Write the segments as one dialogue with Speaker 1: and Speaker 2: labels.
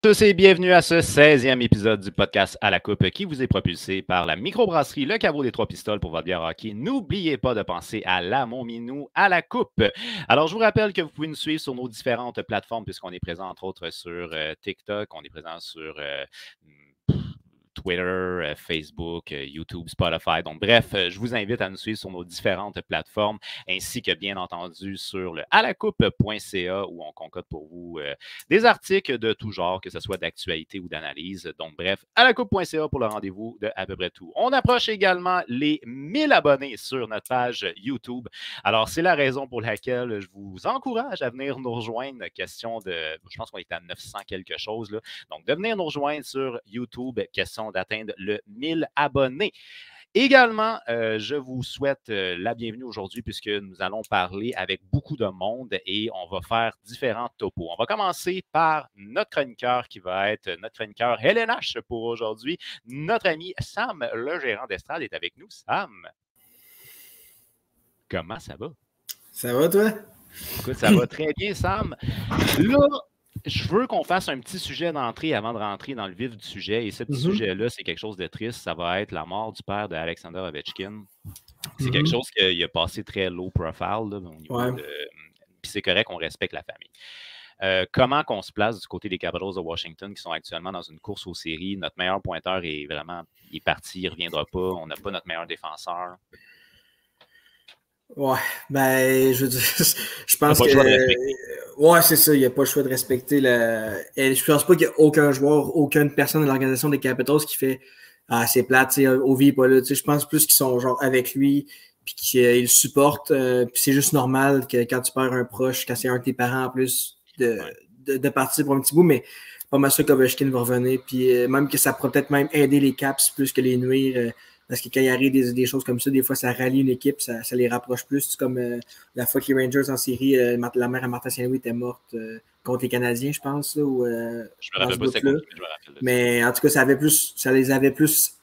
Speaker 1: Tous et bienvenue à ce 16e épisode du podcast À la Coupe qui vous est propulsé par la microbrasserie Le Caveau des Trois Pistoles pour votre bière hockey. N'oubliez pas de penser à la Montminou à la Coupe. Alors, je vous rappelle que vous pouvez nous suivre sur nos différentes plateformes puisqu'on est présent entre autres sur TikTok, on est présent sur Twitter, Facebook, YouTube, Spotify. Donc, bref, je vous invite à nous suivre sur nos différentes plateformes ainsi que, bien entendu, sur le alacoupe.ca où on concocte pour vous des articles de tout genre, que ce soit d'actualité ou d'analyse. Donc, bref, alacoupe.ca pour le rendez-vous de à peu près tout. On approche également les 1000 abonnés sur notre page YouTube. Alors, c'est la raison pour laquelle je vous encourage à venir nous rejoindre. Question de, je pense qu'on est à 900 quelque chose, là. Donc, de venir nous rejoindre sur YouTube, question d'atteindre le 1000 abonnés. Également, je vous souhaite la bienvenue aujourd'hui puisque nous allons parler avec beaucoup de monde et on va faire différents topos. On va commencer par notre chroniqueur qui va être notre chroniqueur LNH pour aujourd'hui. Notre ami Sam, le gérant d'estrade, est avec nous. Sam, comment ça va?
Speaker 2: Ça va, toi?
Speaker 1: Écoute, ça va très bien, Sam. Là, je veux qu'on fasse un petit sujet d'entrée avant de rentrer dans le vif du sujet. Et ce petit sujet-là, c'est quelque chose de triste. Ça va être la mort du père de Alexander Ovechkin. C'est quelque chose qui a passé très low profile là, au niveau de... Puis c'est correct qu'on respecte la famille. Comment qu'on se place du côté des Capitals de Washington qui sont actuellement dans une course aux séries? Notre meilleur pointeur est parti, il ne reviendra pas. On n'a pas notre meilleur défenseur.
Speaker 2: Ouais, ben, je veux dire, je pense que... Ouais, c'est ça, il n'y a pas le choix de respecter la... Et je pense pas qu'il y a aucun joueur, aucune personne de l'organisation des Capitals qui fait « Ah, c'est plate, tu sais, Ovi n'est pas là. » Tu sais, je pense plus qu'ils sont genre avec lui, puis qu'ils le supportent. Puis c'est juste normal que quand tu perds un proche, quand c'est un de tes parents en plus, de partir pour un petit bout, mais pas mal sûr qu'Ovechkin va revenir. Puis même que ça pourrait peut-être même aider les Caps plus que les nuire. Parce que quand il arrive des choses comme ça, des fois, ça rallie une équipe, ça les rapproche plus. C'est comme la fois que les Rangers en série, la mère à Martin Saint-Louis était morte contre les Canadiens, je pense. Là, ou,
Speaker 1: je me rappelle pas c'est quoi, je me rappelle.
Speaker 2: Mais en tout cas, ça les avait plus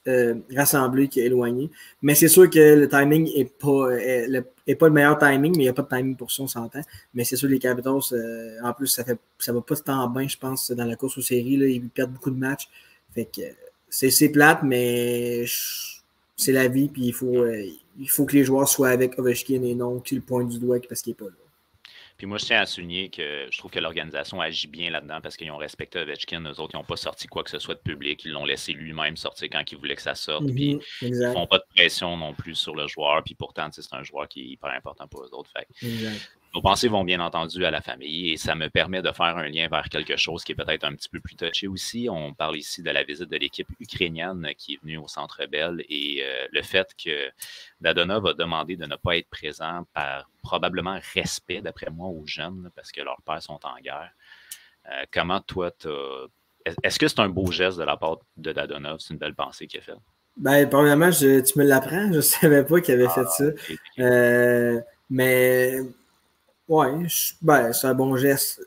Speaker 2: rassemblés qu'éloignés. Mais c'est sûr que le timing est pas le meilleur timing, mais il n'y a pas de timing pour ça, on s'entend. Mais c'est sûr que les Capitals, en plus, ça va pas tant bien, je pense, dans la course aux séries. Là, ils perdent beaucoup de matchs. Fait que c'est plate, mais... C'est la vie, puis il faut que les joueurs soient avec Ovechkin et non qu'ils le pointent du doigt parce qu'il n'est pas là.
Speaker 1: Puis moi, je tiens à souligner que je trouve que l'organisation agit bien là-dedans parce qu'ils ont respecté Ovechkin. Eux autres, ils n'ont pas sorti quoi que ce soit de public. Ils l'ont laissé lui-même sortir quand il voulait que ça sorte. Puis ils ne font pas de pression non plus sur le joueur. Puis pourtant, c'est un joueur qui est hyper important pour eux autres. Fait. Nos pensées vont bien entendu à la famille et ça me permet de faire un lien vers quelque chose qui est peut-être un petit peu plus touché aussi. On parle ici de la visite de l'équipe ukrainienne qui est venue au Centre Bell et le fait que Dadonov a demandé de ne pas être présent par probablement respect, d'après moi, aux jeunes parce que leurs pères sont en guerre. Comment toi, est-ce que c'est un beau geste de la part de Dadonov? C'est une belle pensée qu'il a faite?
Speaker 2: Ben, premièrement, tu me l'apprends. Je ne savais pas qu'il avait fait ça. Okay. Mais... Ouais, c'est un bon geste.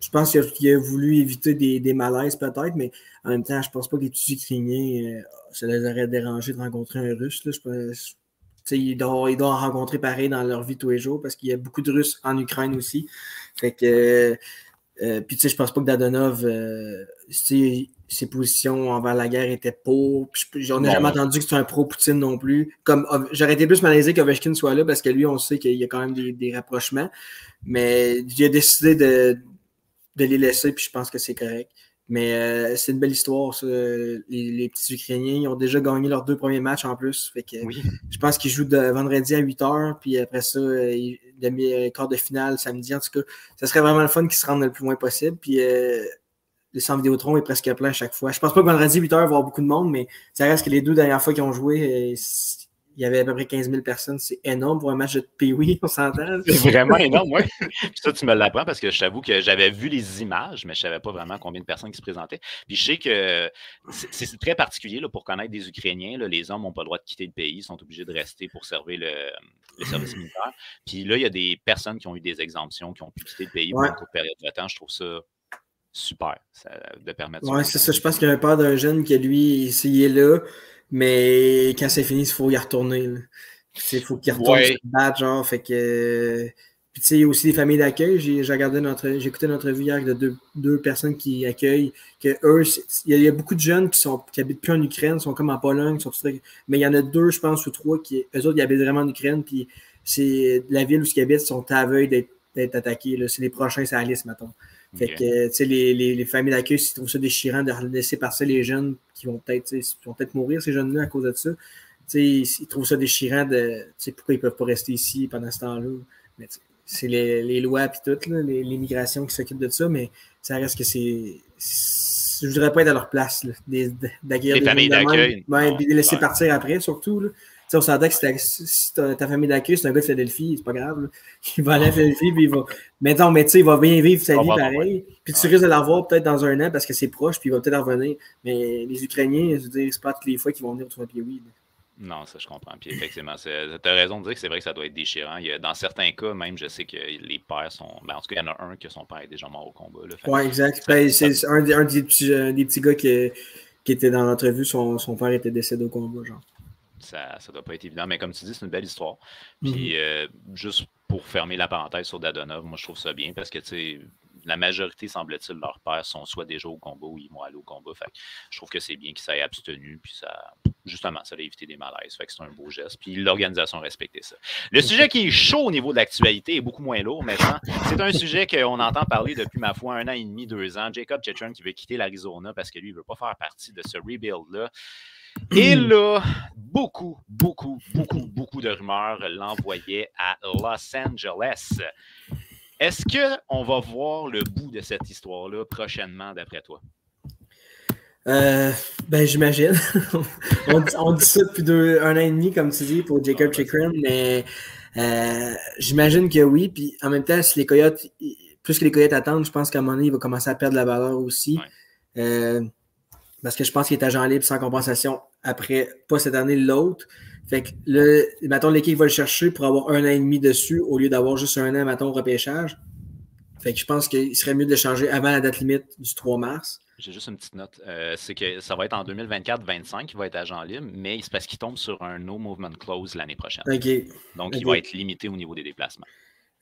Speaker 2: Je pense qu'il a voulu éviter des malaises peut-être, mais en même temps, je pense pas que les petits Ukrainiens, ça les aurait dérangé de rencontrer un Russe. Là. Ils doivent en rencontrer pareil dans leur vie tous les jours parce qu'il y a beaucoup de Russes en Ukraine aussi. Fait que, puis je pense pas que Dadonov, ses positions envers la guerre étaient pour. On n'a jamais entendu que c'était un pro-Poutine non plus. J'aurais été plus malaisé qu'Ovechkin soit là parce que lui, on sait qu'il y a quand même des rapprochements. Mais il a décidé de les laisser, puis je pense que c'est correct. Mais c'est une belle histoire, ça. Les petits Ukrainiens, ils ont déjà gagné leurs 2 premiers matchs en plus. Fait que je pense qu'ils jouent vendredi à 8h, puis après ça, quart de finale samedi. En tout cas, ça serait vraiment le fun qu'ils se rendent le plus loin possible. Puis le centre Vidéotron est presque plein à chaque fois. Je pense pas que vendredi 8h, il va y avoir beaucoup de monde, mais ça reste que les 2 dernières fois qu'ils ont joué, il y avait à peu près 15 000 personnes. C'est énorme pour un match de Pee-Wee, on s'entend.
Speaker 1: C'est vraiment énorme, oui. Ça, tu me l'apprends parce que je t'avoue que j'avais vu les images, mais je ne savais pas vraiment combien de personnes qui se présentaient. Puis je sais que c'est très particulier là, pour connaître des Ukrainiens. Là, les hommes n'ont pas le droit de quitter le pays, ils sont obligés de rester pour servir le service militaire. Puis là, il y a des personnes qui ont eu des exemptions, qui ont pu quitter le pays pour une courte période de temps. Je trouve ça super de permettre ça.
Speaker 2: Oui, c'est ça. Je pense qu'il y a un père d'un jeune qui, lui, il est là. Mais quand c'est fini, il faut y retourner. Il faut qu'il retourne sur le badge, genre. Fait que Puis tu sais, il y a aussi des familles d'accueil. J'ai écouté notre entrevue hier de deux personnes qui accueillent, que eux, il y a beaucoup de jeunes qui habitent plus en Ukraine, sont comme en Pologne, mais il y en a 2, je pense, ou 3 eux autres, ils habitent vraiment en Ukraine, puis c'est la ville où ils habitent sont à la veille d'être attaqués. C'est les prochains sur la liste, mettons. Fait que, tu sais, les familles d'accueil, s'ils trouvent ça déchirant de laisser passer les jeunes qui vont peut-être mourir, ces jeunes-là, à cause de ça. Tu sais, ils trouvent ça déchirant de, tu sais, pourquoi ils peuvent pas rester ici pendant ce temps-là. Mais c'est les lois puis tout, là, l'immigration qui s'occupe de ça, mais ça reste que je voudrais pas être à leur place, d'accueillir
Speaker 1: des familles d'accueil.
Speaker 2: Ouais, puis de les laisser partir après, surtout, là. On s'entend que si ta famille d'accueil, c'est un gars de Philadelphie, c'est pas grave. Là. Il va aller à Philadelphie, puis il va. Mais tu sais, il va bien vivre sa vie pareil. Puis tu risques de l'avoir peut-être dans un an parce que c'est proche, puis il va peut-être revenir. Mais les Ukrainiens, je veux dire, c'est pas toutes les fois qu'ils vont venir au Tour-Pied-Oui.
Speaker 1: Non, ça, je comprends. Puis effectivement, tu as raison de dire que c'est vrai que ça doit être déchirant. Dans certains cas, même, je sais que les pères sont. Ben, en tout cas, il y en a un que son père est déjà mort au combat.
Speaker 2: Oui, exact. C'est un des petits gars qui était dans l'entrevue, son père était décédé au combat, genre.
Speaker 1: Ça doit pas être évident, mais comme tu dis, c'est une belle histoire. Puis juste pour fermer la parenthèse sur Dadonov, moi je trouve ça bien parce que tu sais, la majorité, semble-t-il, leurs pères sont soit déjà au combat ou ils vont aller au combat. Fait que je trouve que c'est bien qu'ils s'aient abstenu, puis justement, ça a évité des malaises. Fait que c'est un beau geste. Puis l'organisation a respecté ça. Le sujet qui est chaud au niveau de l'actualité est beaucoup moins lourd maintenant. C'est un sujet qu'on entend parler depuis, ma foi, 1 an et demi, 2 ans. Jacob Chychrun qui veut quitter l'Arizona parce que lui, il ne veut pas faire partie de ce rebuild-là. Et là, beaucoup de rumeurs l'envoyaient à Los Angeles. Est-ce qu'on va voir le bout de cette histoire-là prochainement, d'après toi?
Speaker 2: Ben, j'imagine. on dit ça depuis 1 an et demi, comme tu dis, pour Jacob Chychrun, mais j'imagine que oui. Puis en même temps, si les Coyotes, plus que les Coyotes attendent, je pense qu'à un moment donné, il va commencer à perdre la valeur aussi. Ouais. Parce que je pense qu'il est agent libre sans compensation après, pas cette année, l'autre. Fait que là, mettons, l'équipe va le chercher pour avoir 1 an et demi dessus au lieu d'avoir juste 1 an, mettons, au repêchage. Fait que je pense qu'il serait mieux de changer avant la date limite du 3 mars.
Speaker 1: J'ai juste une petite note. C'est que ça va être en 2024-25 qu'il va être agent libre, mais c'est parce qu'il tombe sur un no movement clause l'année prochaine.
Speaker 2: Okay.
Speaker 1: Donc, il va être limité au niveau des déplacements.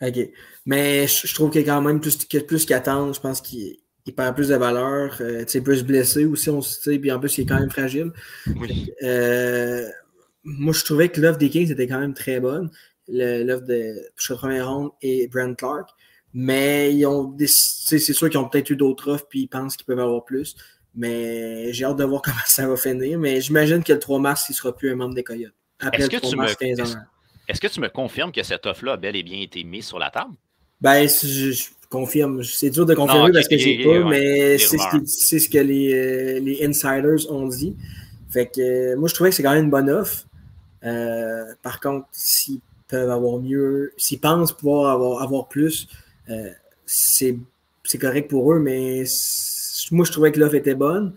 Speaker 2: OK. Mais je trouve qu'il y a quand même plus qu'il attend. Je pense qu'il perd plus de valeur. Il peut se blesser aussi, puis en plus, il est quand même fragile.
Speaker 1: Oui.
Speaker 2: Moi, je trouvais que l'offre des Kings était quand même très bonne. L'offre de première ronde et Brent Clark. Mais c'est sûr qu'ils ont peut-être eu d'autres offres puis ils pensent qu'ils peuvent avoir plus. Mais j'ai hâte de voir comment ça va finir. Mais j'imagine que le 3 mars, il ne sera plus un membre des Coyotes. Après le 3 mars, 15 ans.
Speaker 1: Est-ce que tu me confirmes que cette offre-là a bel et bien été mise sur la table?
Speaker 2: Ben, je confirme. C'est dur de confirmer parce que j'ai pas, mais c'est ce que les insiders ont dit. Fait que moi, je trouvais que c'est quand même une bonne offre. Par contre, s'ils peuvent avoir mieux, s'ils pensent pouvoir avoir plus, c'est correct pour eux, mais moi, je trouvais que l'offre était bonne.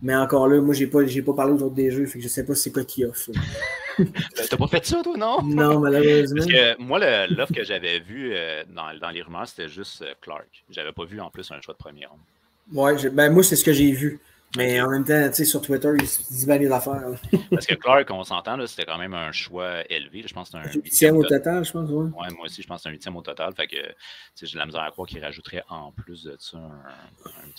Speaker 2: Mais encore là, moi, j'ai pas parlé aux autres des jeux, fait que je sais pas c'est quoi qui offre.
Speaker 1: T'as pas fait ça, toi, non?
Speaker 2: Non, malheureusement.
Speaker 1: Parce que moi, l'offre que j'avais vue dans les rumeurs, c'était juste Clark. J'avais pas vu en plus un choix de première ronde.
Speaker 2: Ouais, moi, c'est ce que j'ai vu. Mais en même temps, tu sais, sur Twitter, ils se disent bien les affaires.
Speaker 1: Parce que Clark, on s'entend, là, c'était quand même un choix élevé. Je pense que c'est un
Speaker 2: 8e au total, je pense. Ouais,
Speaker 1: moi aussi, je pense que c'est un 8e au total. Fait que j'ai de la misère à croire qu'il rajouterait en plus de ça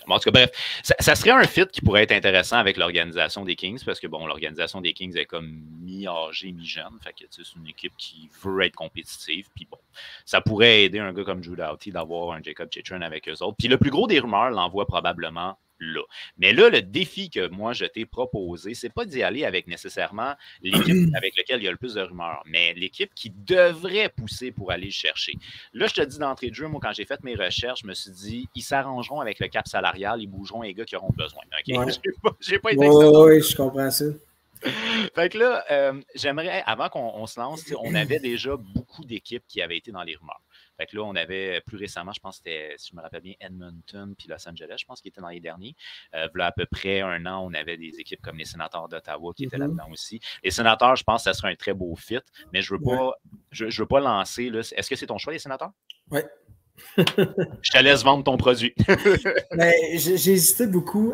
Speaker 1: bon, en tout cas, bref, ça serait un fit qui pourrait être intéressant avec l'organisation des Kings parce que, bon, l'organisation des Kings est comme mi-âgée, mi-jeune. Fait que c'est une équipe qui veut être compétitive. Puis bon, ça pourrait aider un gars comme Drew Doughty d'avoir un Jacob Chychrun avec eux autres. Puis le plus gros des rumeurs l'envoie probablement là. Mais là, le défi que moi, je t'ai proposé, c'est pas d'y aller avec nécessairement l'équipe avec laquelle il y a le plus de rumeurs, mais l'équipe qui devrait pousser pour aller le chercher. Là, je te dis d'entrée de jeu, moi, quand j'ai fait mes recherches, je me suis dit, ils s'arrangeront avec le cap salarial, ils bougeront les gars qui auront besoin. Okay?
Speaker 2: Ouais.
Speaker 1: J'ai pas été
Speaker 2: Oui, je comprends ça.
Speaker 1: Fait que là, j'aimerais, avant qu'on se lance, on avait déjà beaucoup d'équipes qui avaient été dans les rumeurs. Fait que là, on avait plus récemment, je pense que c'était, si je me rappelle bien, Edmonton puis Los Angeles, je pense qu'ils étaient dans les derniers. Là, à peu près 1 an, on avait des équipes comme les Sénateurs d'Ottawa qui étaient là-dedans aussi. Les Sénateurs, je pense que ça serait un très beau fit, mais je veux pas lancer. Là. Est-ce que c'est ton choix, les Sénateurs?
Speaker 2: Oui.
Speaker 1: Je te laisse vendre ton produit.
Speaker 2: Ben, j'ai hésité beaucoup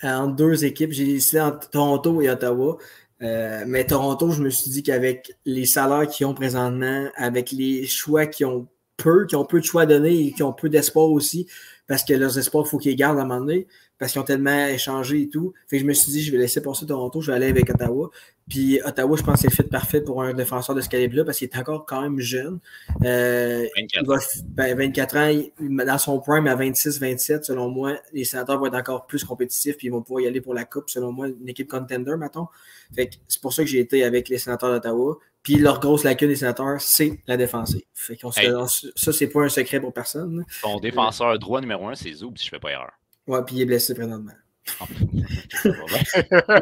Speaker 2: entre 2 équipes. J'ai hésité entre Toronto et Ottawa. Mais Toronto, je me suis dit qu'avec les salaires qu'ils ont présentement, avec les choix qu'ils ont peu, qui ont peu de choix à donner et qui ont peu d'espoir aussi, parce que leurs espoirs, il faut qu'ils les gardent à un moment donné, parce qu'ils ont tellement échangé et tout. Fait que je me suis dit, je vais laisser passer Toronto, je vais aller avec Ottawa. Puis Ottawa, je pense que c'est le fit parfait pour un défenseur de ce calibre-là, parce qu'il est encore quand même jeune. 24 ans, dans son prime à 26-27, selon moi, les Sénateurs vont être encore plus compétitifs, puis ils vont pouvoir y aller pour la Coupe, selon moi, une équipe contender, mettons. Fait que c'est pour ça que j'ai été avec les Sénateurs d'Ottawa. Puis leur grosse lacune des Sénateurs, c'est la défensive. Fait qu'on ça, c'est pas un secret pour personne.
Speaker 1: Ton défenseur droit numéro 1, c'est Zoub, si je fais pas erreur.
Speaker 2: Ouais, puis il est blessé présentement.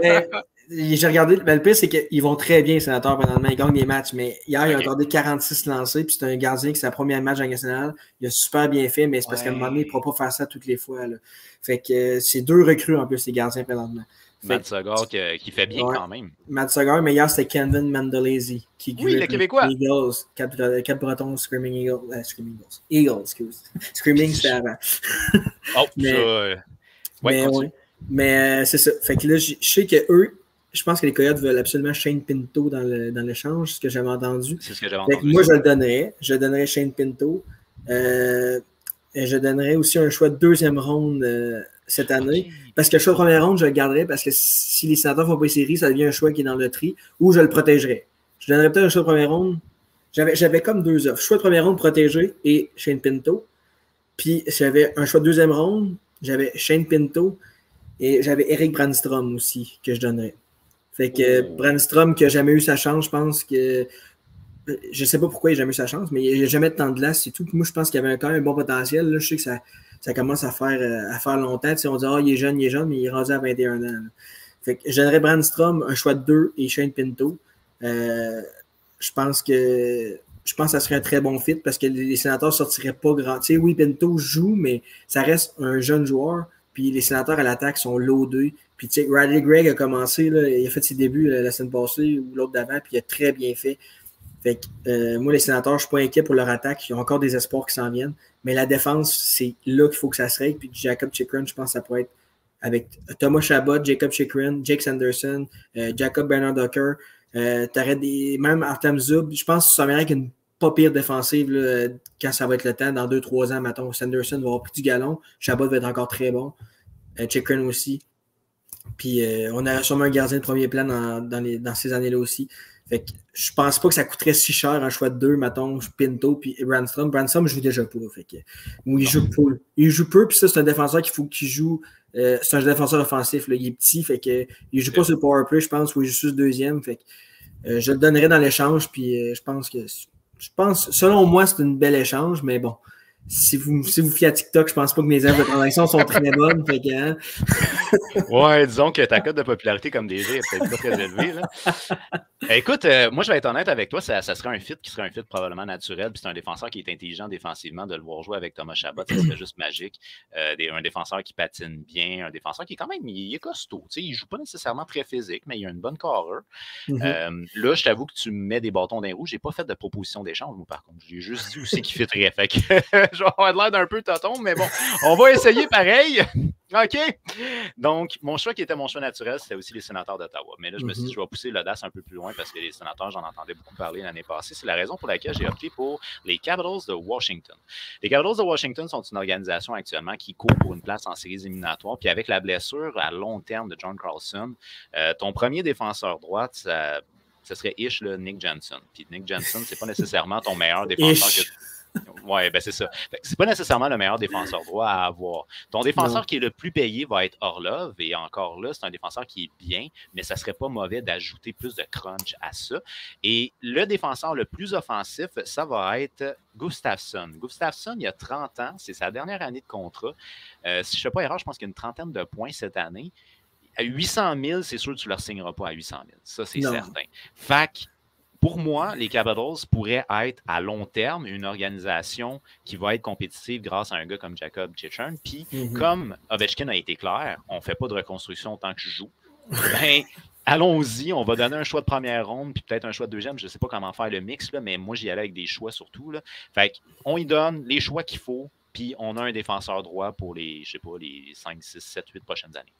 Speaker 2: Mais j'ai regardé, le pire, c'est qu'ils vont très bien, les Sénateurs, présentement. Ils gagnent des matchs, mais hier, il a accordé 46 lancés, puis c'est un gardien qui c'est sa première match en nationale. Il a super bien fait, mais c'est parce qu'à un moment donné, il ne pourra pas faire ça toutes les fois. Là. Fait que c'est 2 recrues en plus, les gardiens présentement.
Speaker 1: Matt Sogar qui fait bien quand même.
Speaker 2: Matt Sogar, mais hier, c'était Kevin Mandolese qui
Speaker 1: oui, le Québécois.
Speaker 2: Eagles, Cap Breton, Screaming Eagles. Eagles, excuse. Screaming, c'était avant.
Speaker 1: Oh, mais,
Speaker 2: mais c'est ça. Fait que là, je sais que eux, je pense que les Coyotes veulent absolument Shane Pinto dans l'échange, ce que j'avais entendu.
Speaker 1: C'est ce que j'avais entendu.
Speaker 2: Moi, je le donnerais. Je donnerais Shane Pinto. Je donnerais aussi un choix de 2e ronde cette année. Okay. Parce que le choix de première ronde, je le garderais parce que si les Sénateurs ne font pas les séries, ça devient un choix qui est dans le tri ou je le protégerais. Je donnerais peut-être un choix de première ronde. J'avais comme 2 offres. Choix de première ronde protégé et Shane Pinto. Puis j'avais un choix de 2e ronde. J'avais Shane Pinto et j'avais Eric Brandstrom aussi que je donnerais. Fait que Brandstrom qui n'a jamais eu sa chance, je pense que. Je ne sais pas pourquoi il n'a jamais eu sa chance, mais il n'a jamais de temps de glace, c'est tout. Puis moi, je pense qu'il avait quand même un bon potentiel. Là, je sais que ça commence à faire longtemps. On dit il est jeune, mais il est rendu à 21 ans. Là. Fait que je donnerais Brandstrom, un choix de 2 et Shane Pinto. Je pense que ça serait un très bon fit parce que les Sénateurs ne sortiraient pas grand. Tu sais, oui, Pinto joue, mais ça reste un jeune joueur. Puis les Sénateurs à l'attaque sont loadés. Puis tu sais, Riley Gregg a commencé, là, il a fait ses débuts la semaine passée ou l'autre d'avant, puis il a très bien fait. Fait que moi, les Sénateurs, je ne suis pas inquiet pour leur attaque. Ils ont encore des espoirs qui s'en viennent. Mais la défense, c'est là qu'il faut que ça se règle. Puis Jacob Chychrun, je pense que ça pourrait être avec Thomas Chabot, Jacob Chychrun, Jake Sanderson, Jacob Bernard-Docker. T'aurais même Artem Zub. Je pense que ça m'aimerait qu'une pas pire défensive là, quand ça va être le temps. Dans 2-3 ans, mettons, Sanderson va avoir pris du galon. Chabot va être encore très bon. Chychrun aussi. Puis on a sûrement un gardien de premier plan dans ces années-là aussi. Fait que je pense pas que ça coûterait si cher un choix de 2, mettons, Pinto puis Brandstrom. Brandstrom, je joue déjà pas. Fait que, il joue peu. Il joue peu, puis ça, c'est un défenseur qu'il faut qu'il joue. C'est un défenseur offensif. Là, il est petit, fait que il joue pas sur le powerplay, je pense, ou il joue sur le 2e. Fait que je le donnerais dans l'échange, puis je pense, selon moi, c'est une belle échange, mais bon. Si vous fiez à TikTok, je pense pas que mes œuvres de transaction sont très bonnes. Fait que, hein?
Speaker 1: Ouais, disons que ta cote de popularité comme DG est peut-être pas très élevée. Là. Écoute, moi je vais être honnête avec toi, ça serait un fit qui serait un fit probablement naturel. Puis c'est un défenseur qui est intelligent défensivement, de le voir jouer avec Thomas Chabot, ça serait juste magique. Un défenseur qui patine bien, un défenseur qui est quand même il est costaud. Il joue pas nécessairement très physique, mais il a une bonne carrure. Là, je t'avoue que tu me mets des bâtons dans les roues. J'ai pas fait de proposition d'échange, moi, par contre. J'ai juste dit aussi qu'il fitterait. Fait que je vais avoir l'air d'un peu tonton, mais bon, on va essayer pareil. OK. Donc, mon choix qui était mon choix naturel, c'était aussi les Sénateurs d'Ottawa. Mais là, je me suis dit, je vais pousser l'audace un peu plus loin parce que les Sénateurs, j'en entendais beaucoup parler l'année passée. C'est la raison pour laquelle j'ai opté pour les Capitals de Washington. Les Capitals de Washington sont une organisation actuellement qui court pour une place en séries éliminatoires. Puis avec la blessure à long terme de John Carlson, ton premier défenseur droit, ce serait Nick Johnson. Puis Nick Johnson, c'est pas nécessairement ton meilleur défenseur que... Oui, ben c'est ça. C'est pas nécessairement le meilleur défenseur droit à avoir. Ton défenseur qui est le plus payé va être Orlov, et encore là, c'est un défenseur qui est bien, mais ça serait pas mauvais d'ajouter plus de crunch à ça. Et le défenseur le plus offensif, ça va être Gustafsson. Gustafsson, il a 30 ans, c'est sa dernière année de contrat. Si je ne fais pas erreur, je pense qu'il y a une trentaine de points cette année. À 800 000, c'est sûr que tu ne leur signeras pas à 800 000. Ça, c'est certain. Fait que pour moi, les Capitals pourraient être à long terme une organisation qui va être compétitive grâce à un gars comme Jacob Chychrun. Puis, comme Ovechkin a été clair, on ne fait pas de reconstruction tant que je joue. Ben, allons-y, on va donner un choix de première ronde, puis peut-être un choix de 2e. Je ne sais pas comment faire le mix, là, mais moi, j'y allais avec des choix surtout. Là. Fait qu'on y donne les choix qu'il faut, puis on a un défenseur droit pour les 5, 6, 7, 8 prochaines années.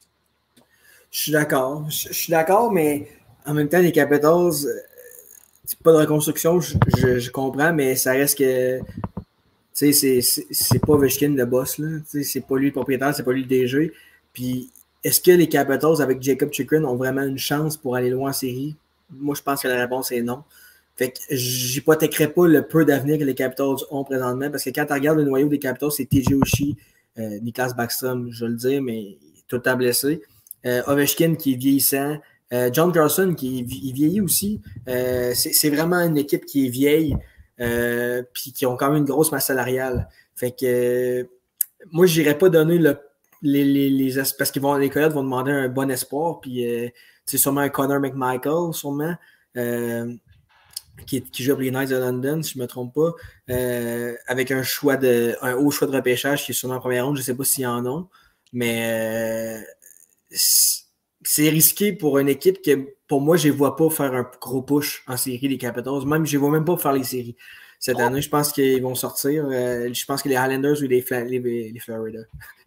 Speaker 2: Je suis d'accord. Je suis d'accord, mais en même temps, les Capitals... C'est pas de reconstruction, je comprends, mais ça reste que Tu sais, c'est pas Ovechkin le boss, là. Tu sais, c'est pas lui le propriétaire, c'est pas lui le DG. Puis, est-ce que les Capitals, avec Jacob Chychrun, ont vraiment une chance pour aller loin en série? Moi, je pense que la réponse est non. Fait que j'hypothèquerai pas le peu d'avenir que les Capitals ont présentement, parce que quand tu regardes le noyau des Capitals, c'est TJ Oshie, Niklas Backstrom, je veux le dire, mais il est tout le temps blessé. Ovechkin qui est vieillissant. John Carlson qui il vieillit aussi. C'est vraiment une équipe qui est vieille, puis qui ont quand même une grosse masse salariale. Fait que moi, je n'irais pas donner parce que les Coyotes vont demander un bon espoir, puis c'est sûrement un Connor McMichael, sûrement. Qui joue pour les Knights de London, si je ne me trompe pas, avec un haut choix de repêchage qui est sûrement en première ronde. Je ne sais pas s'il y en a, mais c'est risqué pour une équipe que, pour moi, je ne vois pas faire un gros push en série, les Capitals. Même, je ne les vois même pas faire les séries. Cette année, je pense qu'ils vont sortir. Je pense que les Highlanders ou les Florida,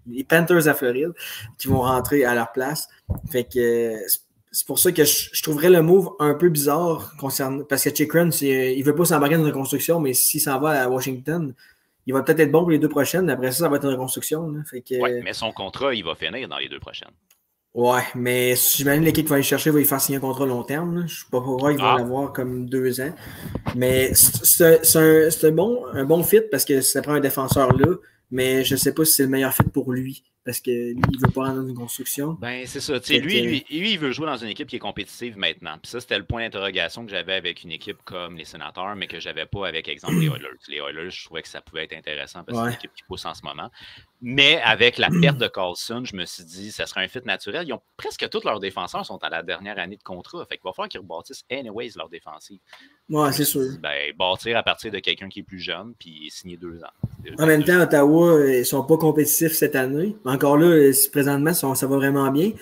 Speaker 2: les Panthers à Floride, qui vont rentrer à leur place. Fait que c'est pour ça que je trouverais le move un peu bizarre parce que Chychrun, il ne veut pas s'embarquer dans une reconstruction, mais s'il s'en va à Washington, il va peut-être être bon pour les 2 prochaines. Après ça va être une reconstruction.
Speaker 1: Oui, mais son contrat, il va finir dans les 2 prochaines.
Speaker 2: Ouais, mais j'imagine l'équipe qui va aller chercher va lui faire signer un contrat long terme. Je ne suis pas pour qu'ils vont l'avoir comme 2 ans. Mais c'est un bon fit parce que ça prend un défenseur là, mais je ne sais pas si c'est le meilleur fit pour lui. Parce que lui, il ne veut pas rentrer dans une construction.
Speaker 1: Ben, c'est ça. Lui, il veut jouer dans une équipe qui est compétitive maintenant. Puis ça, c'était le point d'interrogation que j'avais avec une équipe comme les Sénateurs, mais que je n'avais pas avec, exemple, les Oilers. Les Oilers, je trouvais que ça pouvait être intéressant parce que c'est une équipe qui pousse en ce moment. Mais avec la perte de Carlson, je me suis dit, ça serait un fit naturel. Ils ont presque tous leurs défenseurs sont à la dernière année de contrat. Fait qu'il va falloir qu'ils rebâtissent anyways leur défensive.
Speaker 2: Ouais, c'est sûr.
Speaker 1: Bâtir à partir de quelqu'un qui est plus jeune, puis signer 2 ans.
Speaker 2: En même temps, Ottawa, ils ne sont pas compétitifs cette année. Encore là, présentement, ça va vraiment bien.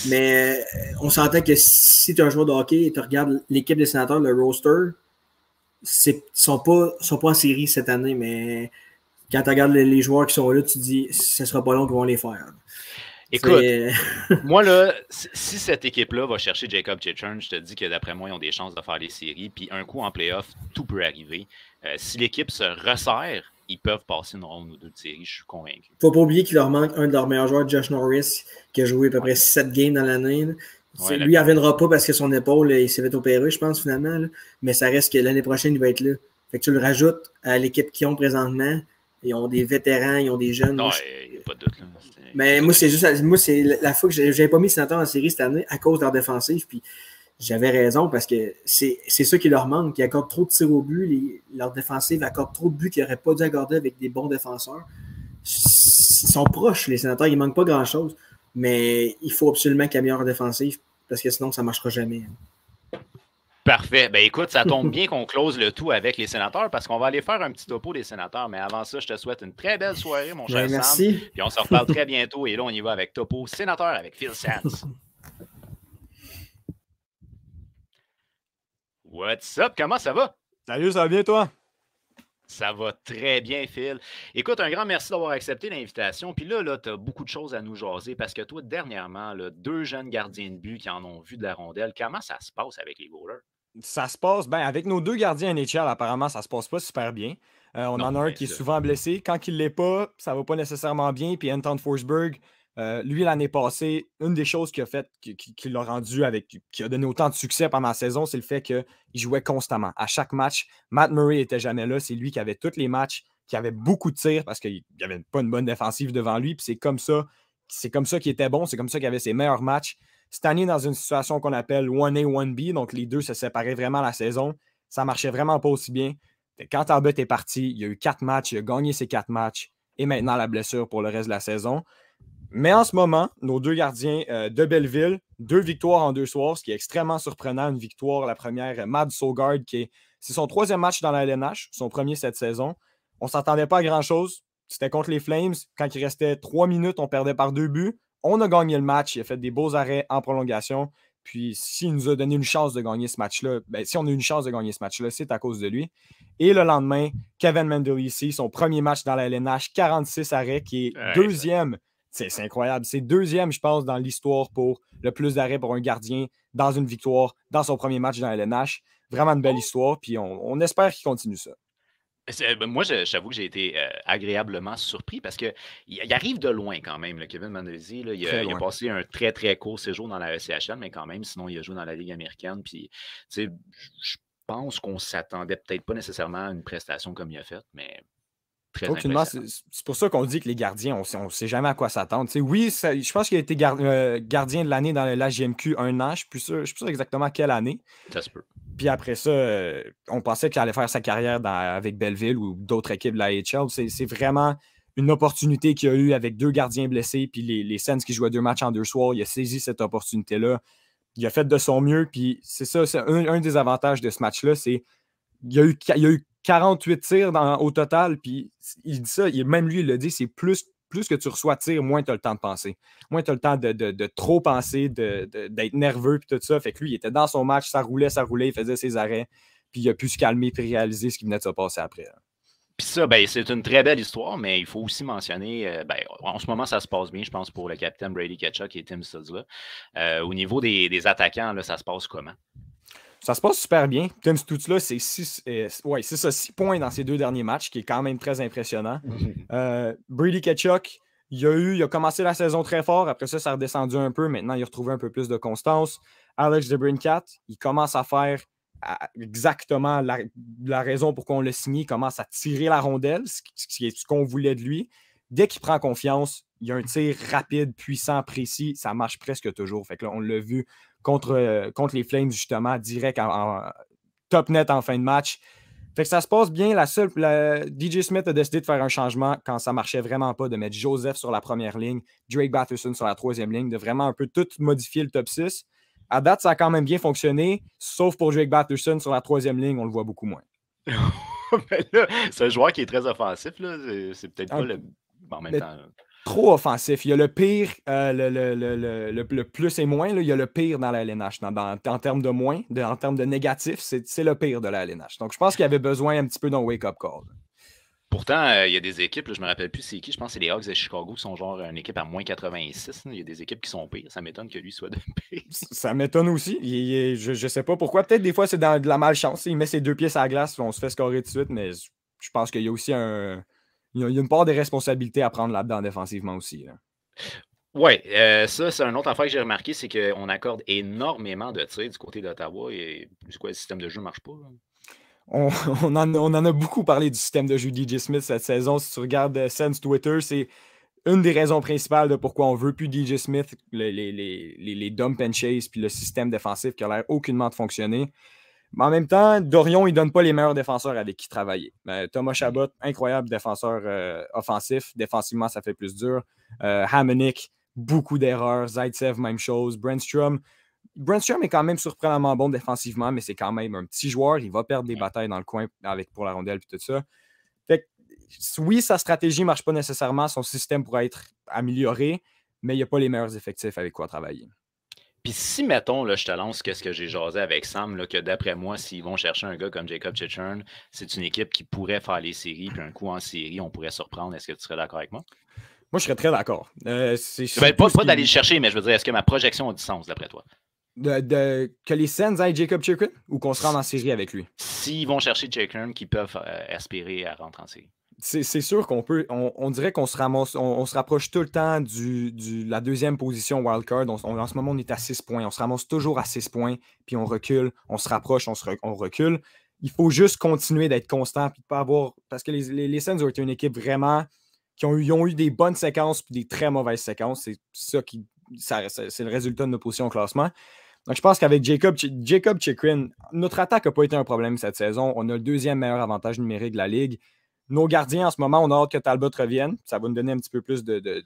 Speaker 2: Mais on s'entend que si tu es un joueur de hockey et tu regardes l'équipe des Sénateurs, le roster, ils ne sont pas en série cette année. Mais quand tu regardes les joueurs qui sont là, tu te dis ce ne sera pas long qu'ils vont les faire.
Speaker 1: Écoute, moi, là, si cette équipe-là va chercher Jacob Chychrun, je te dis que d'après moi, ils ont des chances de faire les séries. Puis un coup en playoff, tout peut arriver. Si l'équipe se resserre, ils peuvent passer une ronde ou 2 de série, je suis convaincu.
Speaker 2: Il ne faut pas oublier qu'il leur manque un de leurs meilleurs joueurs, Josh Norris, qui a joué à peu près 7 games dans l'année. Lui, il ne reviendra pas parce que son épaule, il s'est fait opérer, je pense, finalement. Là. Mais ça reste que l'année prochaine, il va être là. Fait que tu le rajoutes à l'équipe qu'ils ont présentement. Ils ont des vétérans, ils ont des jeunes.
Speaker 1: Non, il n'y a pas de doute. Là.
Speaker 2: Mais moi, c'est la fois que j'avais pas mis Sénateur en série cette année à cause de leur défensive. Puis j'avais raison parce que c'est ça qui leur manque. Ils accordent trop de tirs au but. Leur défensive accorde trop de buts qu'ils n'auraient pas dû accorder avec des bons défenseurs. Ils sont proches, les Sénateurs. Il ne manque pas grand-chose. Mais il faut absolument qu'ils améliorent leur défensive parce que sinon, ça ne marchera jamais.
Speaker 1: Parfait. Ben écoute, ça tombe bien qu'on close le tout avec les Sénateurs parce qu'on va aller faire un petit topo des Sénateurs. Mais avant ça, je te souhaite une très belle soirée, mon cher
Speaker 2: merci.
Speaker 1: Sam. Puis on se reparle très bientôt. Et là, on y va avec Topo Sénateur avec Phil Sands. What's up? Comment ça va?
Speaker 3: Salut, ça va bien, toi?
Speaker 1: Ça va très bien, Phil. Écoute, un grand merci d'avoir accepté l'invitation. Puis là tu as beaucoup de choses à nous jaser parce que toi, dernièrement, 2 jeunes gardiens de but qui en ont vu de la rondelle. Comment ça se passe avec les goalers?
Speaker 3: Ça se passe, avec nos 2 gardiens NHL, apparemment, ça se passe pas super bien. On en a un qui est souvent blessé. Quand il l'est pas, ça va pas nécessairement bien. Puis Anton Forsberg, lui, l'année passée, une des choses qu'il a fait, qui l'a rendu qui a donné autant de succès pendant la saison, c'est le fait qu'il jouait constamment. À chaque match, Matt Murray n'était jamais là. C'est lui qui avait tous les matchs, qui avait beaucoup de tirs parce qu'il n'y avait pas une bonne défensive devant lui. Puis c'est comme ça qu'il était bon. C'est comme ça qu'il avait ses meilleurs matchs. Cette année, dans une situation qu'on appelle 1A, 1B, donc les deux se séparaient vraiment la saison, ça marchait vraiment pas aussi bien. Quand Talbot est parti, il y a eu 4 matchs, il a gagné ses 4 matchs et maintenant la blessure pour le reste de la saison. Mais en ce moment, nos 2 gardiens de Belleville, 2 victoires en 2 soirs, ce qui est extrêmement surprenant. Une victoire, la première, Mads Søgaard, c'est son 3e match dans la LNH, son premier cette saison. On ne s'attendait pas à grand-chose. C'était contre les Flames. Quand il restait 3 minutes, on perdait par 2 buts. On a gagné le match. Il a fait des beaux arrêts en prolongation. Puis, s'il nous a donné une chance de gagner ce match-là, si on a eu une chance de gagner ce match-là, c'est à cause de lui. Et le lendemain, Kevin Mendelisi, son premier match dans la LNH, 46 arrêts, qui est 2e. C'est incroyable. C'est 2e, je pense, dans l'histoire pour le plus d'arrêts pour un gardien dans une victoire, dans son premier match dans la LNH. Vraiment une belle histoire. Puis, on espère qu'il continue ça.
Speaker 1: Moi, j'avoue que j'ai été agréablement surpris parce qu'il arrive de loin quand même, là, Kevin Mandolisi. Il a passé un très, très court séjour dans la ECHL, mais quand même, sinon, il a joué dans la Ligue américaine. Puis, je pense qu'on s'attendait peut-être pas nécessairement à une prestation comme il a fait, mais très
Speaker 3: aucunement.
Speaker 1: impressionnant.
Speaker 3: C'est pour ça qu'on dit que les gardiens, on ne sait jamais à quoi s'attendre. Oui, je pense qu'il a été gardien de l'année dans l'AJMQ un an. Je ne suis plus sûr exactement quelle année.
Speaker 1: Ça se peut.
Speaker 3: Puis après ça, on pensait qu'il allait faire sa carrière avec Belleville ou d'autres équipes de la AHL. C'est vraiment une opportunité qu'il a eue avec 2 gardiens blessés. Puis les Sens qui jouaient 2 matchs en 2 soirs, il a saisi cette opportunité-là. Il a fait de son mieux. Puis c'est ça, c'est un des avantages de ce match-là. C'est il y a eu 48 tirs au total. Puis il dit ça, même lui, il le dit, c'est plus que tu reçois de tirs, moins tu as le temps de penser. Moins tu as le temps de trop penser, d'être nerveux, puis tout ça. Fait que lui, il était dans son match, ça roulait, il faisait ses arrêts, puis il a pu se calmer et réaliser ce qui venait de se passer après.
Speaker 1: Puis ça, c'est une très belle histoire, mais il faut aussi mentionner, en ce moment, ça se passe bien, je pense, pour le capitaine Brady Tkachuk et Tim Stützle. Au niveau des attaquants, là, ça se passe comment?
Speaker 3: Ça se passe super bien. Tim Stützle, c'est 6 points dans ses 2 derniers matchs, qui est quand même très impressionnant. Brady Tkachuk, il a commencé la saison très fort. Après ça, ça a redescendu un peu. Maintenant, il a retrouvé un peu plus de constance. Alex DeBrincat, il commence à faire exactement la raison pour qu'on l'a signé. Il commence à tirer la rondelle, ce qu'on voulait de lui. Dès qu'il prend confiance, il y a un tir rapide, puissant, précis. Ça marche presque toujours. Fait que là, on l'a vu contre les Flames, justement, direct en top net en fin de match. Fait que ça se passe bien. DJ Smith a décidé de faire un changement quand ça ne marchait vraiment pas, de mettre Joseph sur la première ligne, Drake Batherson sur la 3e ligne, de vraiment un peu tout modifier le top 6. À date, ça a quand même bien fonctionné, sauf pour Drake Batherson sur la 3e ligne, on le voit beaucoup moins.
Speaker 1: Là, c'est un joueur qui est très offensif. Là. C'est peut-être pas le... En même temps...
Speaker 3: Trop offensif. Il y a le pire, le plus et moins. Là, il y a le pire dans la LNH. En termes de moins, en termes de négatif, c'est le pire de la LNH. Donc, je pense qu'il avait besoin un petit peu d'un wake-up call.
Speaker 1: Pourtant, il y a des équipes, là, je ne me rappelle plus c'est qui, je pense que c'est les Hawks de Chicago qui sont genre une équipe à moins 86. Là. Il y a des équipes qui sont pires. Ça m'étonne que lui soit de pire. Ça
Speaker 3: m'étonne aussi. Je ne sais pas pourquoi. Peut-être des fois, c'est dans de la malchance. Il met ses 2 pieds sur la glace, on se fait scorer tout de suite, mais je pense qu'il y a aussi il y a une part des responsabilités à prendre là-dedans défensivement aussi. Là.
Speaker 1: Oui, ça, c'est une autre affaire que j'ai remarqué, c'est qu'on accorde énormément de tirs du côté d'Ottawa et c'est quoi, le système de jeu ne marche pas? Là?
Speaker 3: On en a beaucoup parlé du système de jeu DJ Smith cette saison. Si tu regardes Sens Twitter, c'est une des raisons principales de pourquoi on ne veut plus DJ Smith, les dump and chase puis le système défensif qui a l'air aucunement de fonctionner. Mais en même temps, Dorion, il ne donne pas les meilleurs défenseurs avec qui travailler. Thomas Chabot, incroyable défenseur offensif. Défensivement, ça fait plus dur. Hamonic, beaucoup d'erreurs. Zaitsev, même chose. Brandstrom est quand même surprenamment bon défensivement, mais c'est quand même un petit joueur. Il va perdre des batailles dans le coin pour la rondelle et tout ça. Fait que, oui, sa stratégie ne marche pas nécessairement. Son système pourrait être amélioré, mais il n'y a pas les meilleurs effectifs avec quoi travailler.
Speaker 1: Puis si, mettons, là, je te lance qu'est-ce que j'ai jasé avec Sam, là, que d'après moi, s'ils vont chercher un gars comme Jacob Chichern, c'est une équipe qui pourrait faire les séries, puis un coup en série, on pourrait surprendre. Est-ce que tu serais d'accord avec moi?
Speaker 3: Moi, je serais très d'accord.
Speaker 1: Pas d'aller le chercher, mais je veux dire, est-ce que ma projection a du sens, d'après toi?
Speaker 3: Que les Sens aillent Jacob Chichern ou qu'on se rende en série avec lui?
Speaker 1: S'ils vont chercher Chichern, qu'ils peuvent aspirer à rentrer en série.
Speaker 3: C'est sûr qu'on peut. On dirait qu'on se ramasse, on se rapproche tout le temps de la 2e position wildcard. En ce moment, on est à 6 points. On se ramasse toujours à 6 points, puis on recule, on se rapproche, on recule. Il faut juste continuer d'être constant, puis de pas avoir. Parce que les Sens ont été une équipe vraiment qui ont eu des bonnes séquences puis des très mauvaises séquences. C'est ça c'est le résultat de nos positions au classement. Donc, je pense qu'avec Jacob Chychrun, notre attaque n'a pas été un problème cette saison. On a le 2e meilleur avantage numérique de la Ligue. Nos gardiens, en ce moment, on a hâte que Talbot revienne. Ça va nous donner un petit peu plus de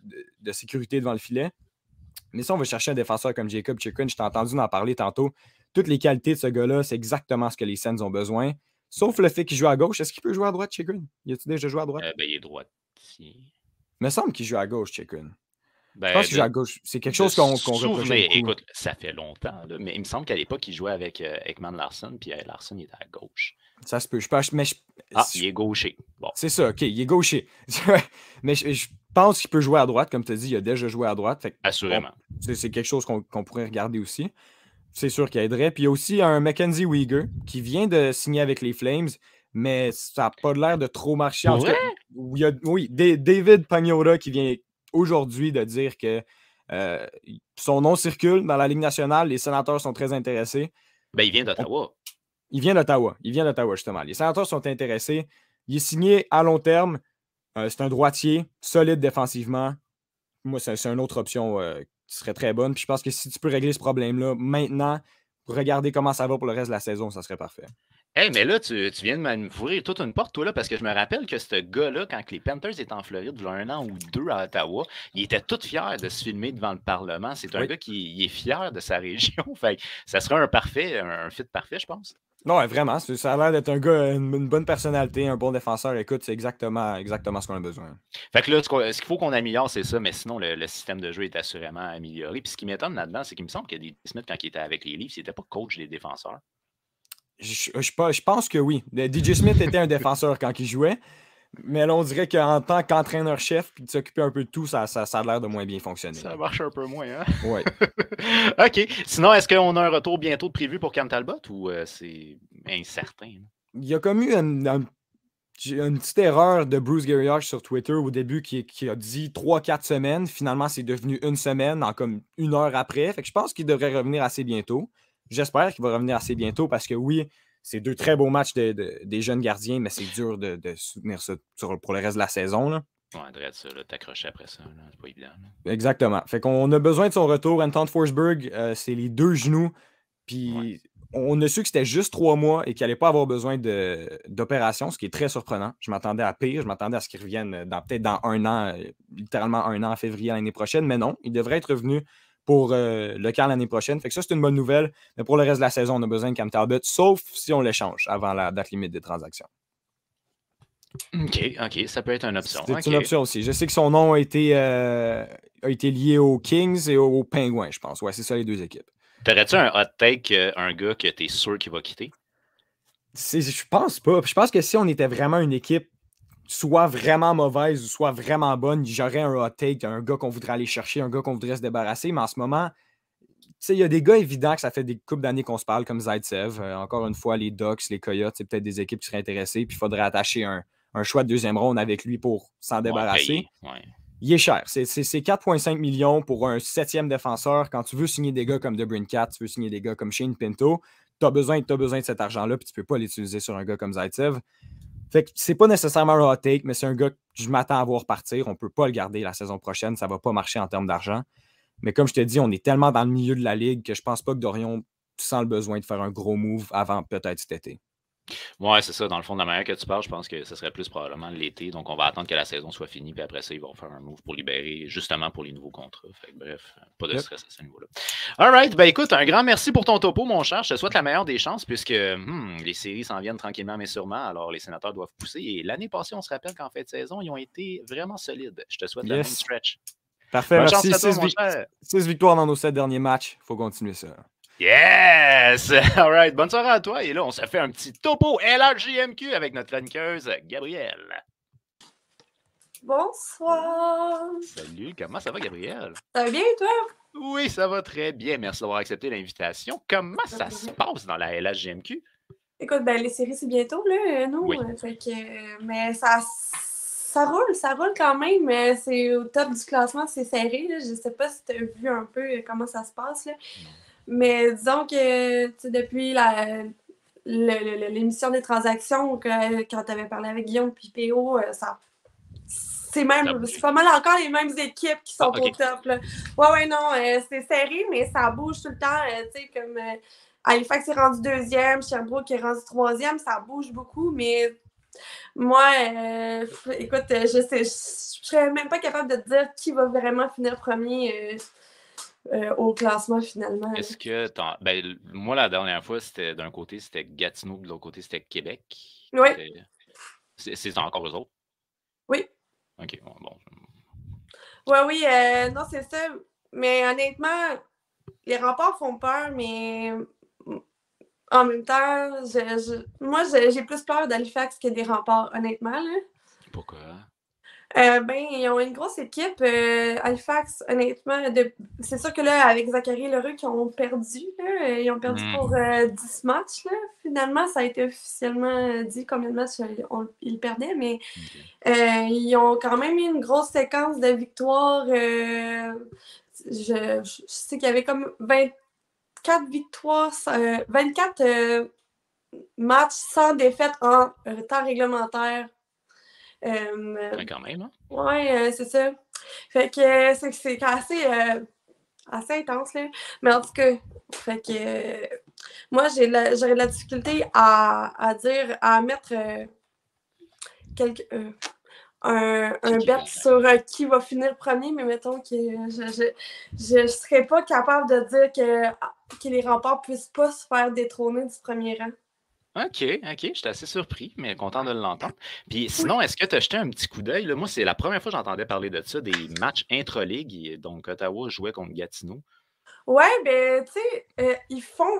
Speaker 3: sécurité devant le filet. Mais si on veut chercher un défenseur comme Jacob Chychrun, je t'ai entendu en parler tantôt, toutes les qualités de ce gars-là, c'est exactement ce que les Sens ont besoin. Sauf le fait qu'il joue à gauche. Est-ce qu'il peut jouer à droite, Chychrun? Y a-t-il déjà joué à droite?
Speaker 1: Il est droitier.
Speaker 3: Il me semble qu'il joue à gauche, Chychrun. Je pense qu'il joue à gauche. C'est quelque chose qu'on reproche.
Speaker 1: Écoute, ça fait longtemps, là, mais il me semble qu'à l'époque, il jouait avec Ekman Larsson, puis Larsson, il était à gauche.
Speaker 3: Ça se peut.
Speaker 1: Il est gaucher. Bon.
Speaker 3: C'est ça, OK, il est gaucher. Mais je pense qu'il peut jouer à droite, comme tu as dit, il a déjà joué à droite. Fait que,
Speaker 1: assurément.
Speaker 3: Bon, c'est quelque chose qu'on pourrait regarder aussi. C'est sûr qu'il aiderait. Puis il y a aussi un Mackenzie Weegar qui vient de signer avec les Flames. mais ça n'a pas l'air de trop marcher.
Speaker 1: Pour vrai?
Speaker 3: Oui, David Pagnotta qui vient aujourd'hui de dire que son nom circule dans la Ligue nationale, les sénateurs sont très intéressés.
Speaker 1: Ben, il vient d'Ottawa.
Speaker 3: Il vient d'Ottawa, justement. Les sénateurs sont intéressés. Il est signé à long terme. C'est un droitier, solide défensivement. Moi, c'est une autre option qui serait très bonne. Puis je pense que si tu peux régler ce problème-là maintenant, pour regarder comment ça va pour le reste de la saison, ça serait parfait.
Speaker 1: Hey, mais là, tu viens de m'ouvrir toute une porte, toi, là, parce que je me rappelle que ce gars-là, quand les Panthers étaient en Floride, il y a 1 an ou 2 à Ottawa, il était tout fier de se filmer devant le Parlement. C'est un gars qui est fier de sa région. Fait que ça serait un fit parfait, je pense.
Speaker 3: Non, vraiment. Ça a l'air d'être un gars, une bonne personnalité, un bon défenseur. Écoute, c'est exactement ce qu'on a besoin.
Speaker 1: Fait que là, ce qu'il faut qu'on améliore, c'est ça, mais sinon, le système de jeu est assurément amélioré. Puis ce qui m'étonne là-dedans, c'est qu'il me semble que D.J. Smith, quand il était avec les Leafs, il n'était pas coach des défenseurs.
Speaker 3: Je pense que oui. DJ Smith était un défenseur quand il jouait, mais là, on dirait qu'en tant qu'entraîneur-chef, puis de s'occuper un peu de tout, ça a l'air de moins bien fonctionner.
Speaker 1: Ça marche un peu moins, hein?
Speaker 3: Oui.
Speaker 1: OK. Sinon, est-ce qu'on a un retour bientôt de prévu pour Cam Talbot ou c'est incertain?
Speaker 3: Il y a comme eu une petite erreur de Bruce Garrioch sur Twitter au début qui a dit 3-4 semaines. Finalement, c'est devenu 1 semaine en comme 1 heure après. Fait que je pense qu'il devrait revenir assez bientôt. J'espère qu'il va revenir assez bientôt parce que oui, c'est 2 très beaux matchs des jeunes gardiens, mais c'est dur de soutenir ça pour le reste de la saison. Là.
Speaker 1: Ouais, drette ça, t'accrocher après ça, c'est pas évident. Là.
Speaker 3: Exactement. Fait qu'on a besoin de son retour. Anton Forsberg, c'est les 2 genoux. Puis on a su que c'était juste 3 mois et qu'il n'allait pas avoir besoin d'opération, ce qui est très surprenant. Je m'attendais à pire. Je m'attendais à ce qu'il revienne peut-être dans 1 an, littéralement 1 an en février l'année prochaine. Mais non, il devrait être revenu pour le camp l'année prochaine. Fait que ça, c'est une bonne nouvelle. Mais pour le reste de la saison, on a besoin de Cam Talbot, sauf si on l'échange avant la date limite des transactions.
Speaker 1: OK, ça peut être une option.
Speaker 3: C'est une option aussi. Je sais que son nom a été lié aux Kings et aux Penguins, je pense. Ouais, c'est ça les 2 équipes.
Speaker 1: T'aurais-tu un hot take, un gars que t'es sûr qu'il va quitter?
Speaker 3: Je pense pas. Je pense que si on était vraiment une équipe soit vraiment mauvaise ou soit vraiment bonne, j'aurais un hot take, un gars qu'on voudrait aller chercher, un gars qu'on voudrait se débarrasser. Mais en ce moment, il y a des gars évidents que ça fait des couples d'années qu'on se parle, comme Zaitsev. Encore une fois, les Ducks, les Coyotes, c'est peut-être des équipes qui seraient intéressées. Puis il faudrait attacher un choix de 2e ronde avec lui pour s'en débarrasser.
Speaker 1: Ouais.
Speaker 3: Il est cher. C'est 4,5 millions pour un 7e défenseur. Quand tu veux signer des gars comme DeBrincat, tu veux signer des gars comme Shane Pinto, tu as besoin de cet argent-là, puis tu ne peux pas l'utiliser sur un gars comme Zaitsev. Fait que c'est pas nécessairement un hot take, mais c'est un gars que je m'attends à voir partir. On ne peut pas le garder la saison prochaine. Ça ne va pas marcher en termes d'argent. Mais comme je te dis, on est tellement dans le milieu de la ligue que je pense pas que Dorion sent le besoin de faire un gros move avant peut-être cet été.
Speaker 1: Ouais, c'est ça. Dans le fond, de la manière que tu parles, je pense que ce serait plus probablement l'été. Donc, on va attendre que la saison soit finie. Puis après ça, ils vont faire un move pour libérer justement pour les nouveaux contrats. Fait que, bref, pas de stress à ce niveau-là. All right. Ben écoute, un grand merci pour ton topo, mon cher. Je te souhaite la meilleure des chances puisque les séries s'en viennent tranquillement mais sûrement. Alors, les sénateurs doivent pousser. Et l'année passée, on se rappelle qu'en fin de saison, ils ont été vraiment solides. Je te souhaite la même stretch.
Speaker 3: Parfait. Bonne merci. 6 victoires dans nos 7 derniers matchs. Il faut continuer ça.
Speaker 1: Yes! All right. Bonne soirée à toi. Et là, on se fait un petit topo LHJMQ avec notre chroniqueuse Gabrielle.
Speaker 4: Bonsoir.
Speaker 1: Salut. Comment ça va, Gabrielle?
Speaker 4: Ça va bien, toi?
Speaker 1: Oui, ça va très bien. Merci d'avoir accepté l'invitation. Comment ça se passe dans la LHJMQ?
Speaker 4: Écoute, les séries, c'est bientôt, là, nous.
Speaker 1: Oui.
Speaker 4: Fait que, mais ça roule quand même. Mais c'est au top du classement, c'est serré. Là. Je sais pas si tu as vu un peu comment ça se passe, là. Mais disons que depuis l'émission des transactions, quand tu avais parlé avec Guillaume et PO, c'est pas mal encore les mêmes équipes qui sont au top. Là. Ouais, non, c'est serré, mais ça bouge tout le temps. Tu sais, comme Halifax est rendu 2e, Sherbrooke est rendu 3e, ça bouge beaucoup, mais moi, écoute, je serais même pas capable de te dire qui va vraiment finir premier. Au classement finalement.
Speaker 1: Est-ce que moi la dernière fois c'était d'un côté c'était Gatineau de l'autre côté c'était Québec.
Speaker 4: Oui.
Speaker 1: C'est encore eux autres?
Speaker 4: Oui.
Speaker 1: OK, bon.
Speaker 4: Oui, non, c'est ça. Mais honnêtement, les remparts font peur, mais en même temps, moi j'ai plus peur d'Halifax que des remparts, honnêtement. Là.
Speaker 1: Pourquoi?
Speaker 4: Ils ont une grosse équipe. Halifax, honnêtement, c'est sûr que là, avec Zachary Lheureux, qui ont perdu, là, ils ont perdu pour 10 matchs. Là. Finalement, ça a été officiellement dit combien de matchs ils perdaient, mais ils ont quand même eu une grosse séquence de victoires. Je sais qu'il y avait comme 24 victoires, 24 matchs sans défaite en temps réglementaire.
Speaker 1: Quand même, hein?
Speaker 4: Ouais, c'est ça. Fait que c'est assez intense, là. Mais en tout cas, fait que moi, j'aurais de la difficulté à dire, à mettre un bet sur qui va finir premier, mais mettons que je serais pas capable de dire que les remparts puissent pas se faire détrôner du premier rang.
Speaker 1: OK, je suis assez surpris, mais content de l'entendre. Puis sinon, est-ce que tu as jeté un petit coup d'œil? Moi, c'est la première fois que j'entendais parler de ça, des matchs intra-ligue. Donc, Ottawa jouait contre Gatineau.
Speaker 4: Ouais, ben, tu sais,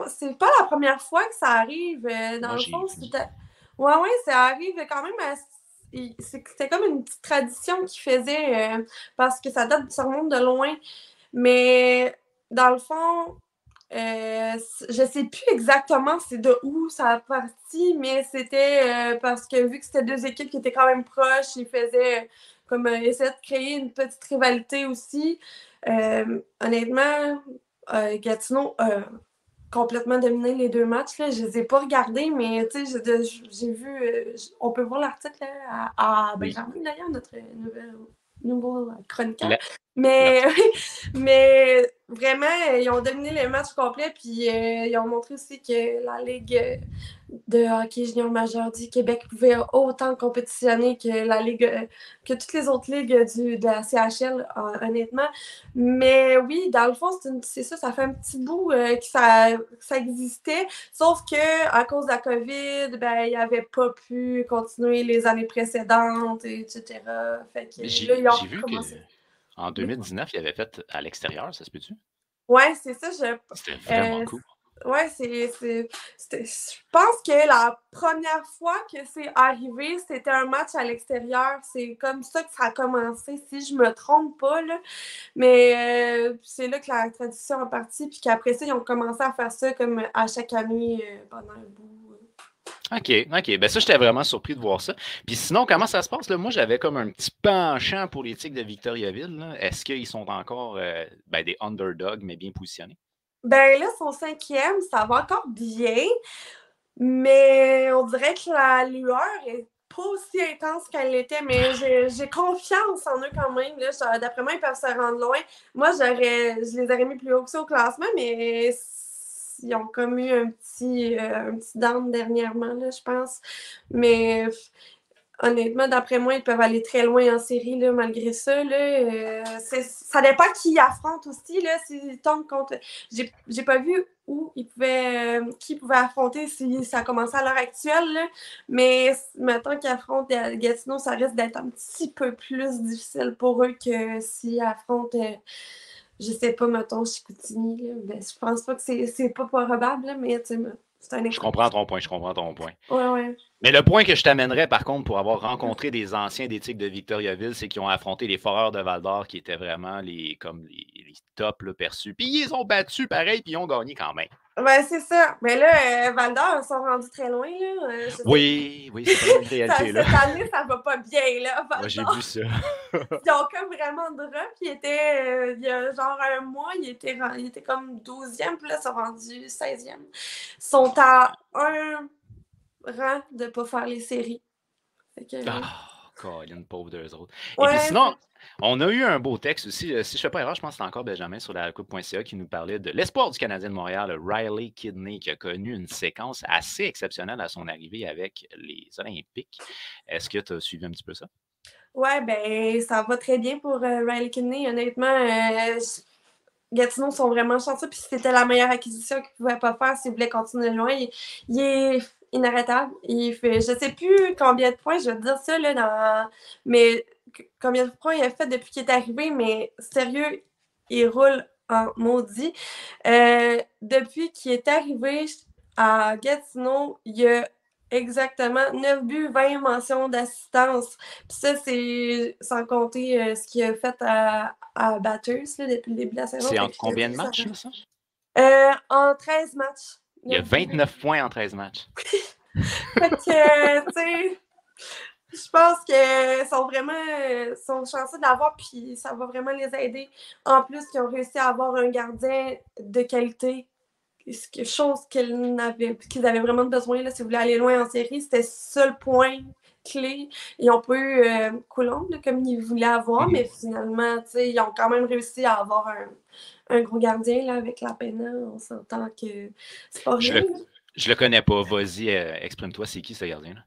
Speaker 4: c'est pas la première fois que ça arrive. Dans le fond, c'était. Ouais, ça arrive quand même. C'était comme une petite tradition qu'ils faisaient parce que ça remonte de loin. Mais dans le fond, je sais plus exactement c'est de où ça a parti, mais c'était parce que vu que c'était deux équipes qui étaient quand même proches, ils faisaient comme essayer de créer une petite rivalité aussi. Honnêtement, Gatineau a complètement dominé les deux matchs. Là. Je ne les ai pas regardés, mais j'ai vu. On peut voir l'article à Benjamin, d'ailleurs, notre nouveau chroniqueur. Mais vraiment, ils ont dominé le match complet, puis ils ont montré aussi que la Ligue de hockey junior majeur du Québec pouvait autant compétitionner que la Ligue, que toutes les autres ligues de la CHL, honnêtement. Mais oui, dans le fond, c'est ça fait un petit bout que ça existait, sauf que à cause de la COVID, ils n'avaient pas pu continuer les années précédentes, etc. Fait que
Speaker 1: j'ai vu qu'en 2019, il avait fait à l'extérieur, ça se peut-tu?
Speaker 4: Ouais, c'est ça.
Speaker 1: C'était vraiment cool.
Speaker 4: Ouais, je pense que la première fois que c'est arrivé, c'était un match à l'extérieur. C'est comme ça que ça a commencé, si je me trompe pas, là. Mais c'est là que la tradition est partie, puis qu'après ça, ils ont commencé à faire ça comme à chaque année pendant un bout.
Speaker 1: OK. Ben ça, j'étais vraiment surpris de voir ça. Puis sinon, comment ça se passe? Là? Moi, j'avais comme un petit penchant pour les Tigres de Victoriaville. Là. Est-ce qu'ils sont encore des underdogs, mais bien positionnés?
Speaker 4: Ben là, son 5e, ça va encore bien, mais on dirait que la lueur est pas aussi intense qu'elle l'était, mais j'ai confiance en eux quand même. D'après moi, ils peuvent se rendre loin. Moi, je les aurais mis plus haut que ça au classement, mais ils ont comme eu un petit down dernièrement, là, je pense. Mais honnêtement, d'après moi, ils peuvent aller très loin en série, là, malgré ça. Là, ça dépend qui ils affrontent aussi. Là, s'ils tombent contre. J'ai pas vu où qui pouvait affronter si ça commençait à l'heure actuelle. Là. Mais maintenant qu'ils affrontent Gatineau, ça risque d'être un petit peu plus difficile pour eux que s'ils affrontent. Je sais pas, mettons, Chicoutimi. Je pense pas que c'est pas probable, là, mais c'est un exemple.
Speaker 1: Je comprends ton point.
Speaker 4: Ouais.
Speaker 1: Mais le point que je t'amènerais, par contre, pour avoir rencontré des anciens des Tigres de Victoriaville, c'est qu'ils ont affronté les Foreurs de Val-d'Or, qui étaient vraiment les tops là, perçus. Puis ils les ont battus pareil, puis ils ont gagné quand même.
Speaker 4: Ben, c'est ça. Mais là, Val-d'Or, ils sont rendus très loin. Là.
Speaker 1: Oui, c'est pas une réalité.
Speaker 4: Cette année, ça va pas bien. Là,
Speaker 1: moi, j'ai vu ça.
Speaker 4: Ils ont comme vraiment drop. Il y a genre un mois, il était comme 12e, puis là, ils sont rendus 16e. Ils sont à un rang de ne pas faire les séries.
Speaker 1: Colin, pauvre d'eux autres. Ouais, et puis sinon, on a eu un beau texte aussi. Si je ne fais pas erreur, je pense que c'est encore Benjamin sur la coupe.ca qui nous parlait de l'espoir du Canadien de Montréal, Riley Kidney, qui a connu une séquence assez exceptionnelle à son arrivée avec les Olympiques. Est-ce que tu as suivi un petit peu ça?
Speaker 4: Ouais, ben ça va très bien pour Riley Kidney. Honnêtement, Gatineau sont vraiment chanceux, puis c'était la meilleure acquisition qu'ils ne pouvaient pas faire s'ils voulaient continuer loin. Il est inarrêtable. Il fait, je ne sais plus combien de points, je vais te dire ça, là, mais combien de points il a fait depuis qu'il est arrivé, mais sérieux, il roule en maudit. Depuis qu'il est arrivé à Gatineau, il a Exactement. 9 buts, 20 mentions d'assistance. Puis ça, c'est sans compter ce qu'il a fait à Batters là, depuis le début de la saison.
Speaker 1: C'est en combien de matchs, ça?
Speaker 4: En 13 matchs.
Speaker 1: Il y a 29 points en 13 matchs.
Speaker 4: Fait que, tu sais, je pense qu'ils sont chanceux de l'avoir, puis ça va vraiment les aider. En plus, qu'ils ont réussi à avoir un gardien de qualité, chose qu'ils avaient vraiment besoin. Là, si vous voulez aller loin en série, c'était le seul point clé. Ils n'ont pas eu Coulomb comme ils voulaient avoir, mais finalement, ils ont quand même réussi à avoir un gros gardien là, avec la Pena. On s'entend que c'est pas rien.
Speaker 1: Je le connais pas. Vas-y, exprime-toi, c'est qui ce gardien-là?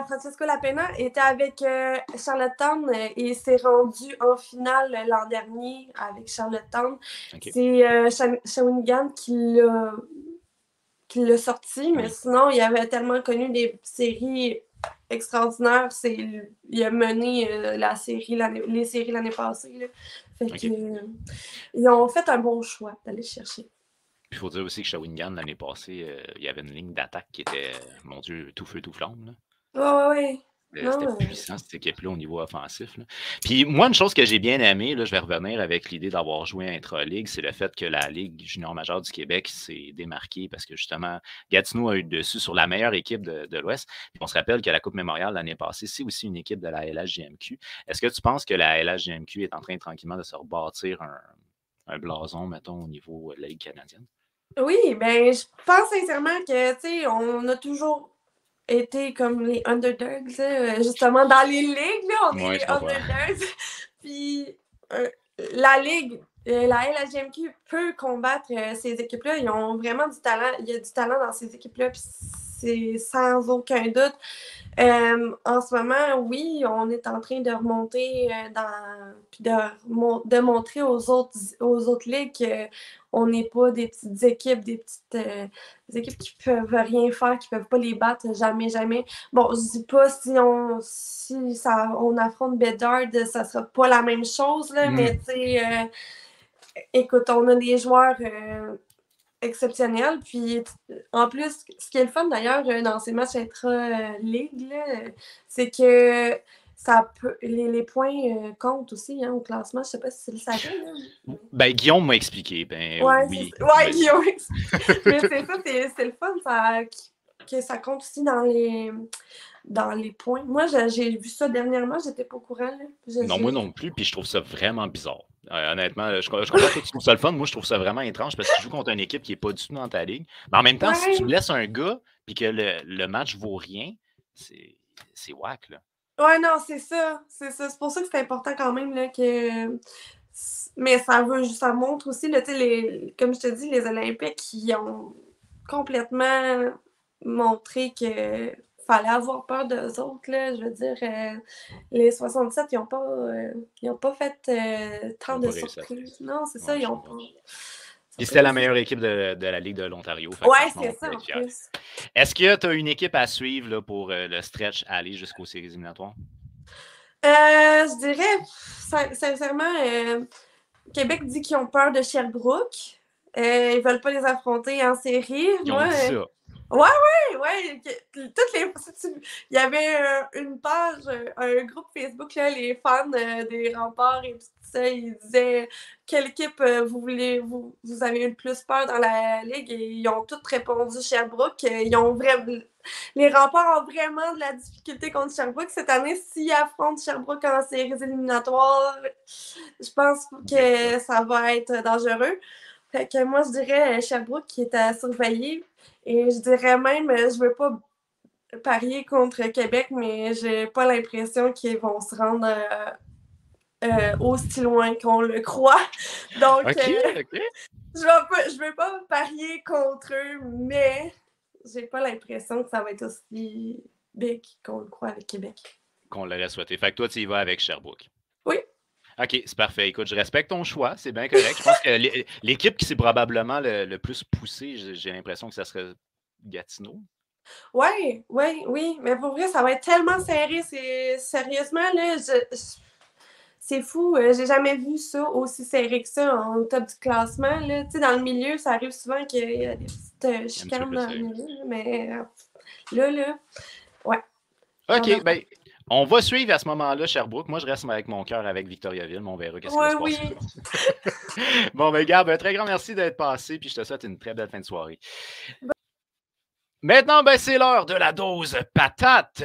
Speaker 4: Francesco Lapena était avec Charlottetown et s'est rendu en finale l'an dernier avec Charlottetown. Okay. C'est Shawinigan qui l'a sorti, mais sinon, il avait tellement connu des séries extraordinaires. Il a mené les séries l'année passée. Là. Fait que, ils ont fait un bon choix d'aller chercher.
Speaker 1: Il faut dire aussi que Shawinigan, l'année passée, il y avait une ligne d'attaque qui était, mon Dieu, tout feu, tout flamme.
Speaker 4: Oui.
Speaker 1: C'était puissant, cette équipe-là, au niveau offensif. Là. Puis moi, une chose que j'ai bien aimée, là, je vais revenir avec l'idée d'avoir joué intra-ligue, c'est le fait que la Ligue junior majeure du Québec s'est démarquée parce que, justement, Gatineau a eu le dessus sur la meilleure équipe de l'Ouest. Puis on se rappelle que la Coupe Mémoriale, l'année passée, c'est aussi une équipe de la LHJMQ. Est-ce que tu penses que la LHJMQ est en train tranquillement de se rebâtir un blason, mettons, au niveau de la Ligue canadienne?
Speaker 4: Oui, ben je pense sincèrement que, tu sais, on a toujours été comme les underdogs, justement, dans les ligues, là, on est les underdogs. Puis la Ligue, la LHJMQ peut combattre ces équipes-là. Ils ont vraiment du talent. Il y a du talent dans ces équipes-là, puis c'est sans aucun doute. En ce moment, oui, on est en train de remonter puis de montrer aux autres ligues qu'on n'est pas des petites équipes, des équipes qui peuvent rien faire, qui peuvent pas les battre jamais. Bon, je dis pas si on affronte Bedard, ça sera pas la même chose, là, mais tu sais, écoute, on a des joueurs exceptionnel. Puis en plus, ce qui est le fun d'ailleurs dans ces matchs intra-ligue, c'est que les points comptent aussi au classement. Je sais pas si c'est le savais.
Speaker 1: Ben, Guillaume m'a expliqué. Oui.
Speaker 4: Guillaume explique. Mais c'est ça, c'est le fun que ça compte aussi dans les points. Moi, j'ai vu ça dernièrement, j'étais pas au courant. Là.
Speaker 1: Non, moi non plus, puis je trouve ça vraiment bizarre. Honnêtement, je comprends que tu trouves ça le fun. Moi, je trouve ça vraiment étrange parce que tu joues contre une équipe qui n'est pas du tout dans ta ligue. Mais en même temps, si tu laisses un gars puis que le match vaut rien, c'est whack, là.
Speaker 4: Ouais, non, c'est ça. C'est pour ça que c'est important quand même là, que. Mais ça montre aussi, là, comme je te dis, les Olympiques qui ont complètement montré que fallait avoir peur d'eux autres, là. Je veux dire, les 67, ils n'ont pas fait tant de surprises. Non, c'est ça, ils n'ont pas.
Speaker 1: Puis c'était la meilleure équipe de la Ligue de l'Ontario.
Speaker 4: Oui, c'est ça, en plus.
Speaker 1: Est-ce que tu as une équipe à suivre là, pour le stretch aller jusqu'aux séries éliminatoires?
Speaker 4: Je dirais, sincèrement, Québec dit qu'ils ont peur de Sherbrooke. Ils ne veulent pas les affronter en série.
Speaker 1: Ils ont dit ça.
Speaker 4: Ouais. Il y avait une page, un groupe Facebook, là, les fans des Remparts et tout ça, ils disaient quelle équipe vous avez eu le plus peur dans la ligue et ils ont tous répondu Sherbrooke. Les Remparts ont vraiment de la difficulté contre Sherbrooke. Cette année, s'ils affrontent Sherbrooke en séries éliminatoires, je pense que ça va être dangereux. Fait que moi, je dirais Sherbrooke qui est à surveiller. Et je dirais même, je veux pas parier contre Québec, mais j'ai pas l'impression qu'ils vont se rendre aussi loin qu'on le croit. Donc, je veux pas parier contre eux, mais j'ai pas l'impression que ça va être aussi big qu'on le croit avec Québec.
Speaker 1: Qu'on l'aurait souhaité. Fait que toi, tu y vas avec Sherbrooke.
Speaker 4: Oui.
Speaker 1: OK, c'est parfait. Écoute, je respecte ton choix, c'est bien correct. Je pense que l'équipe qui s'est probablement le plus poussée, j'ai l'impression que ça serait Gatineau.
Speaker 4: Oui. Mais pour vrai, ça va être tellement serré. Sérieusement, là, c'est fou. J'ai jamais vu ça aussi serré que ça en top du classement. Là. Dans le milieu, ça arrive souvent qu'il y a des petites chicanes dans le milieu, mais Là, ouais.
Speaker 1: OK, bien, on va suivre à ce moment-là Sherbrooke. Moi, je reste avec mon cœur avec Victoriaville, mais on verra qu'est-ce qui va se passer. Bon, ben, Gab, un très grand merci d'être passé, puis je te souhaite une très belle fin de soirée. Maintenant, ben, c'est l'heure de la dose patate.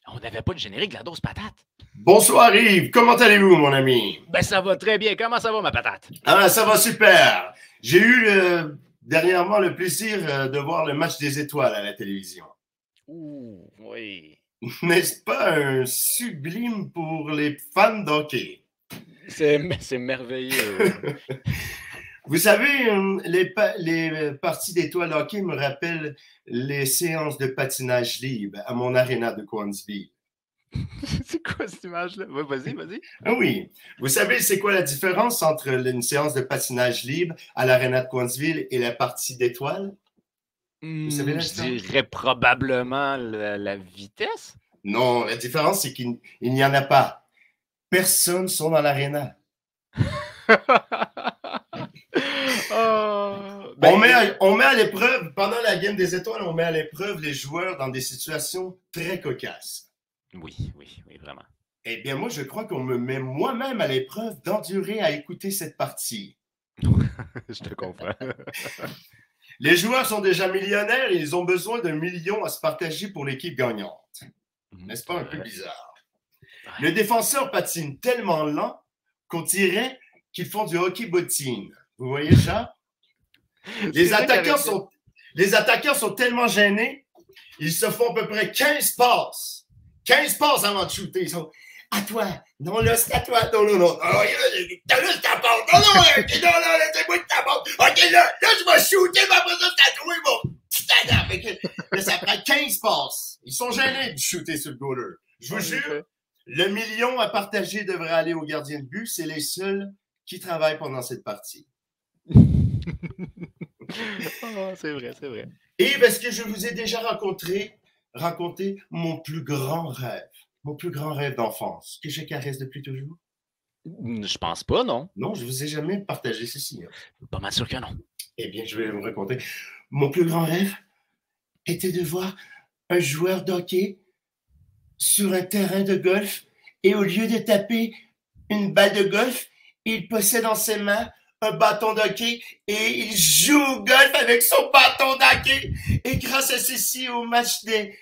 Speaker 1: On n'avait pas de générique de la dose patate.
Speaker 5: Bonsoir Yves, comment allez-vous mon ami?
Speaker 1: Ben ça va très bien, comment ça va ma patate?
Speaker 5: Ah, ça va super. J'ai eu dernièrement le plaisir de voir le match des étoiles à la télévision.
Speaker 1: Ouh, oui.
Speaker 5: N'est-ce pas un sublime pour les fans d'hockey?
Speaker 1: C'est merveilleux.
Speaker 5: Vous savez, les parties d'étoiles hockey me rappellent les séances de patinage libre à mon aréna de Cowansville.
Speaker 1: C'est quoi cette image-là? Ouais, vas-y.
Speaker 5: Ah oui. Vous savez, c'est quoi la différence entre une séance de patinage libre à l'aréna de Cowansville et la partie d'étoiles? Vous savez
Speaker 1: je dirais probablement la vitesse.
Speaker 5: Non, la différence, c'est qu'il n'y en a pas. Personne sont dans l'aréna. On met à l'épreuve, pendant la game des étoiles, on met à l'épreuve les joueurs dans des situations très cocasses.
Speaker 1: Oui, vraiment.
Speaker 5: Eh bien, moi, je crois qu'on me met moi-même à l'épreuve d'endurer à écouter cette partie.
Speaker 1: Je te comprends.
Speaker 5: Les joueurs sont déjà millionnaires et ils ont besoin d'1 million à se partager pour l'équipe gagnante. N'est-ce pas un peu bizarre? Le défenseur patine tellement lent qu'on dirait qu'ils font du hockey bottine. Vous voyez ça? Les attaquants sont tellement gênés, ils se font à peu près 15 passes. 15 passes avant de shooter. Ils sont à toi. Non, là, c'est à toi. Non. Là, c'est ta passe. Non, laissez-moi de ta passe. OK, là, je vais shooter, mais après ça, c'est à toi, bon. Là, ça prend 15 passes. Ils sont gênés de shooter sur le goaler. Je vous jure, le million à partager devrait aller au gardien de but. C'est les seuls qui travaillent pendant cette partie.
Speaker 1: C'est vrai.
Speaker 5: Et est-ce que je vous ai déjà raconté mon plus grand rêve d'enfance, que je caresse depuis toujours?
Speaker 1: Je pense pas, non.
Speaker 5: Non, je vous ai jamais partagé ceci.
Speaker 1: Pas mal sûr que non.
Speaker 5: Eh bien, je vais vous raconter. Mon plus grand rêve était de voir un joueur d'hockey sur un terrain de golf et au lieu de taper une balle de golf, il possède dans ses mains un bâton d'hockey et il joue au golf avec son bâton d'hockey. Et grâce à ceci, au match des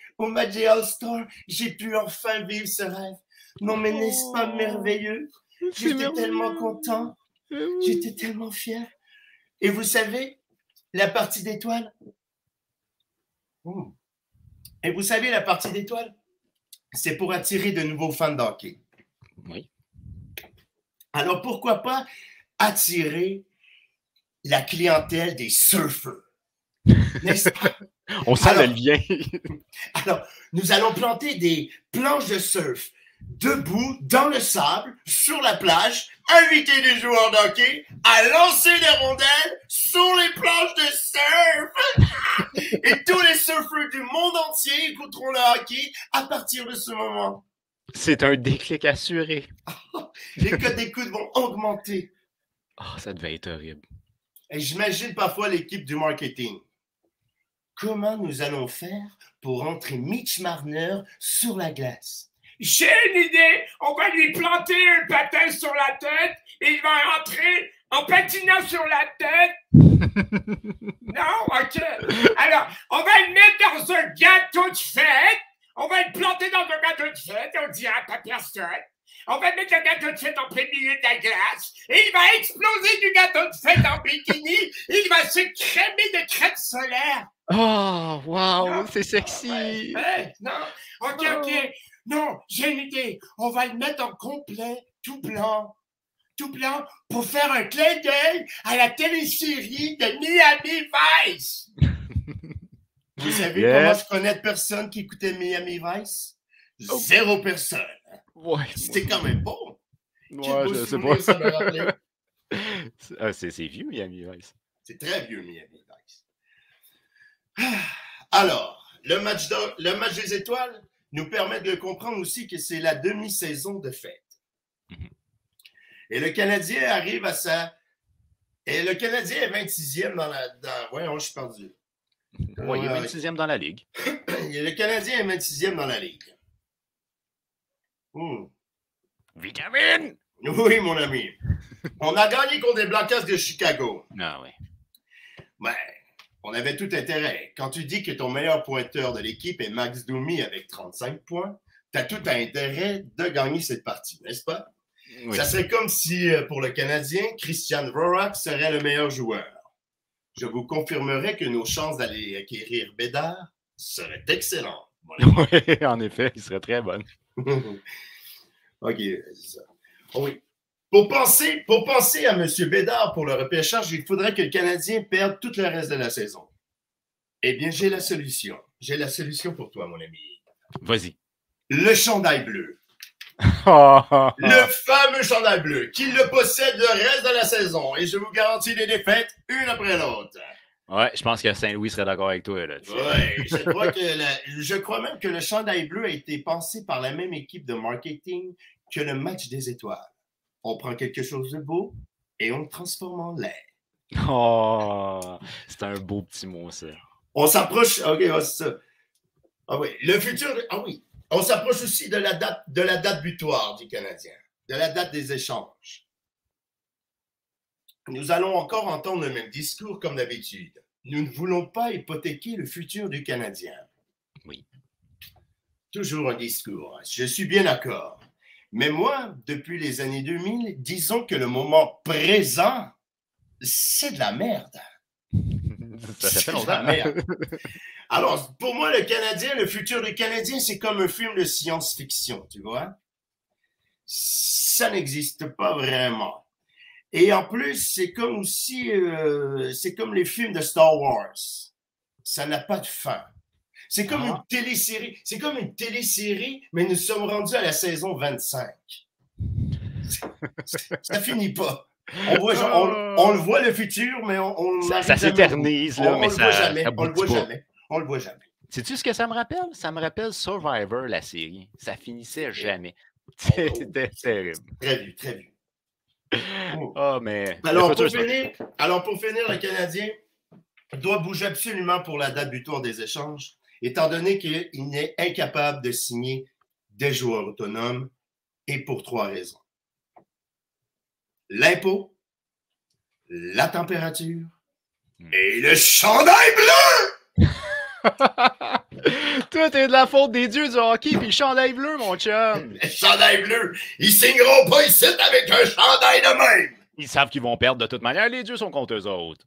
Speaker 5: All-Stars, j'ai pu enfin vivre ce rêve. Non, mais n'est-ce pas merveilleux? J'étais tellement content. J'étais tellement fier. Et vous savez, la partie d'étoiles? Et vous savez, la partie d'étoiles, c'est pour attirer de nouveaux fans d'hockey.
Speaker 1: Oui.
Speaker 5: Alors, pourquoi pas attirer la clientèle des surfeurs? N'est-ce pas?
Speaker 1: On sent le lien.
Speaker 5: Alors, nous allons planter des planches de surf debout dans le sable, sur la plage, inviter des joueurs d'hockey à lancer des rondelles sur les planches de surf. Et tous les surfeurs du monde entier écouteront le hockey à partir de ce moment.
Speaker 1: C'est un déclic assuré.
Speaker 5: Les codes d'écoute vont augmenter.
Speaker 1: Oh, ça devait être horrible.
Speaker 5: Et j'imagine parfois l'équipe du marketing. Comment nous allons faire pour entrer Mitch Marner sur la glace?
Speaker 6: J'ai une idée. On va lui planter un patin sur la tête et il va entrer en patinant sur la tête. Non? OK. Alors, on va le mettre dans un gâteau de fête. On va le planter dans un gâteau de fête. On dira pas personne. On va mettre le gâteau de fête en plein milieu de la glace et il va exploser du gâteau de fête en bikini et il va se crémer de crème solaire.
Speaker 1: Oh, wow, c'est sexy.
Speaker 6: Non, OK. Non, j'ai une idée. On va le mettre en complet, tout blanc, pour faire un clin d'œil à la télésérie de Miami Vice.
Speaker 5: Vous savez comment je connais de personnes qui écoutaient Miami Vice? Zéro personne.
Speaker 1: Ouais.
Speaker 5: C'était quand même bon.
Speaker 1: Ouais, je sais pas. C'est vieux, Miami Vice.
Speaker 5: C'est très vieux, Miami Vice. Alors, le match des étoiles nous permet de comprendre aussi que c'est la demi-saison de fête. Et le Canadien arrive à sa Et le Canadien est 26e dans la... Voyons, je suis perdu.
Speaker 1: Oui, il est 26e dans la Ligue.
Speaker 5: Le Canadien est 26e dans la Ligue.
Speaker 1: Vitamine!
Speaker 5: Oui, mon ami. On a gagné contre les Blackhawks de Chicago.
Speaker 1: Ah oui.
Speaker 5: Ben, on avait tout intérêt. Quand tu dis que ton meilleur pointeur de l'équipe est Max Domi avec 35 points, tu as tout intérêt de gagner cette partie, n'est-ce pas? Oui. Ça serait comme si, pour le Canadien, Christian Dvorak serait le meilleur joueur. Je vous confirmerai que nos chances d'aller acquérir Bédard seraient excellentes.
Speaker 1: Oui, en effet, il serait très bonne.
Speaker 5: OK, c'est ça. Oh oui. Pour penser à M. Bédard pour le repêchage, il faudrait que le Canadien perde tout le reste de la saison. Eh bien, j'ai la solution. J'ai la solution pour toi, mon ami.
Speaker 1: Vas-y.
Speaker 5: Le chandail bleu. Le fameux chandail bleu, qu'il le possède le reste de la saison. Et je vous garantis des défaites, une après l'autre.
Speaker 1: Ouais, je pense que Saint-Louis serait d'accord avec toi. Là.
Speaker 5: Oui, je crois même que le chandail bleu a été pensé par la même équipe de marketing que le match des étoiles. On prend quelque chose de beau et on le transforme en lait.
Speaker 1: Oh, c'est un beau petit mot, ça.
Speaker 5: On s'approche. OK, c'est ça. Ah oui, le futur. Ah oui. On s'approche aussi de la date butoir du Canadien, de la date des échanges. Nous allons encore entendre le même discours comme d'habitude. Nous ne voulons pas hypothéquer le futur du Canadien.
Speaker 1: Oui.
Speaker 5: Toujours un discours. Je suis bien d'accord. Mais moi, depuis les années 2000, disons que le moment présent, c'est de la merde.
Speaker 1: Ça fait longtemps.
Speaker 5: De la merde. Alors, pour moi, le Canadien, le futur du Canadien, c'est comme un film de science-fiction, tu vois? Ça n'existe pas vraiment. Et en plus, c'est comme aussi, c'est comme les films de Star Wars. Ça n'a pas de fin. C'est comme une télésérie. C'est comme une télésérie, mais nous sommes rendus à la saison 25. Ça finit pas. On le voit le futur, mais
Speaker 1: ça s'éternise, là, mais ça
Speaker 5: on le voit jamais. On le voit jamais.
Speaker 1: Sais-tu ce que ça me rappelle? Ça me rappelle Survivor, la série. Ça finissait jamais. C'était terrible.
Speaker 5: Très vu, très vu.
Speaker 1: Oh, mais...
Speaker 5: Alors, pour finir, le Canadien doit bouger absolument pour la date butoir des échanges, étant donné qu'il est incapable de signer des joueurs autonomes, et pour 3 raisons. L'impôt, la température et le chandail bleu!
Speaker 1: Tout est de la faute des dieux du hockey puis le chandail bleu, mon chum.
Speaker 5: Le chandail bleu, ils signeront pas ici avec un chandail de même.
Speaker 1: Ils savent qu'ils vont perdre de toute manière. Les dieux sont contre eux autres.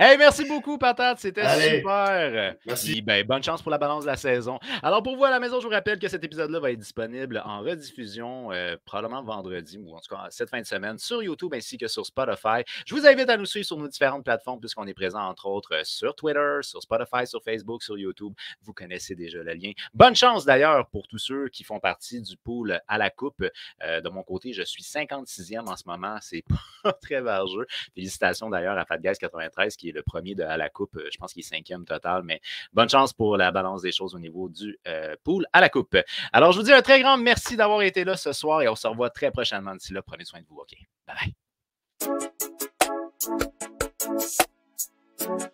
Speaker 1: Hey, merci beaucoup, Patate. C'était super.
Speaker 5: Merci.
Speaker 1: Et ben, bonne chance pour la balance de la saison. Alors, pour vous à la maison, je vous rappelle que cet épisode-là va être disponible en rediffusion probablement vendredi ou en tout cas cette fin de semaine sur YouTube ainsi que sur Spotify. Je vous invite à nous suivre sur nos différentes plateformes puisqu'on est présent entre autres sur Twitter, sur Spotify, sur Facebook, sur YouTube. Vous connaissez déjà le lien. Bonne chance d'ailleurs pour tous ceux qui font partie du pool à la coupe. De mon côté, je suis 56e en ce moment. C'est pas très vargeux. Félicitations d'ailleurs à FatGuys93 qui est le premier de à la coupe. Je pense qu'il est 5e total, mais bonne chance pour la balance des choses au niveau du pool à la coupe. Alors, je vous dis un très grand merci d'avoir été là ce soir et on se revoit très prochainement. D'ici là, prenez soin de vous. OK. Bye bye.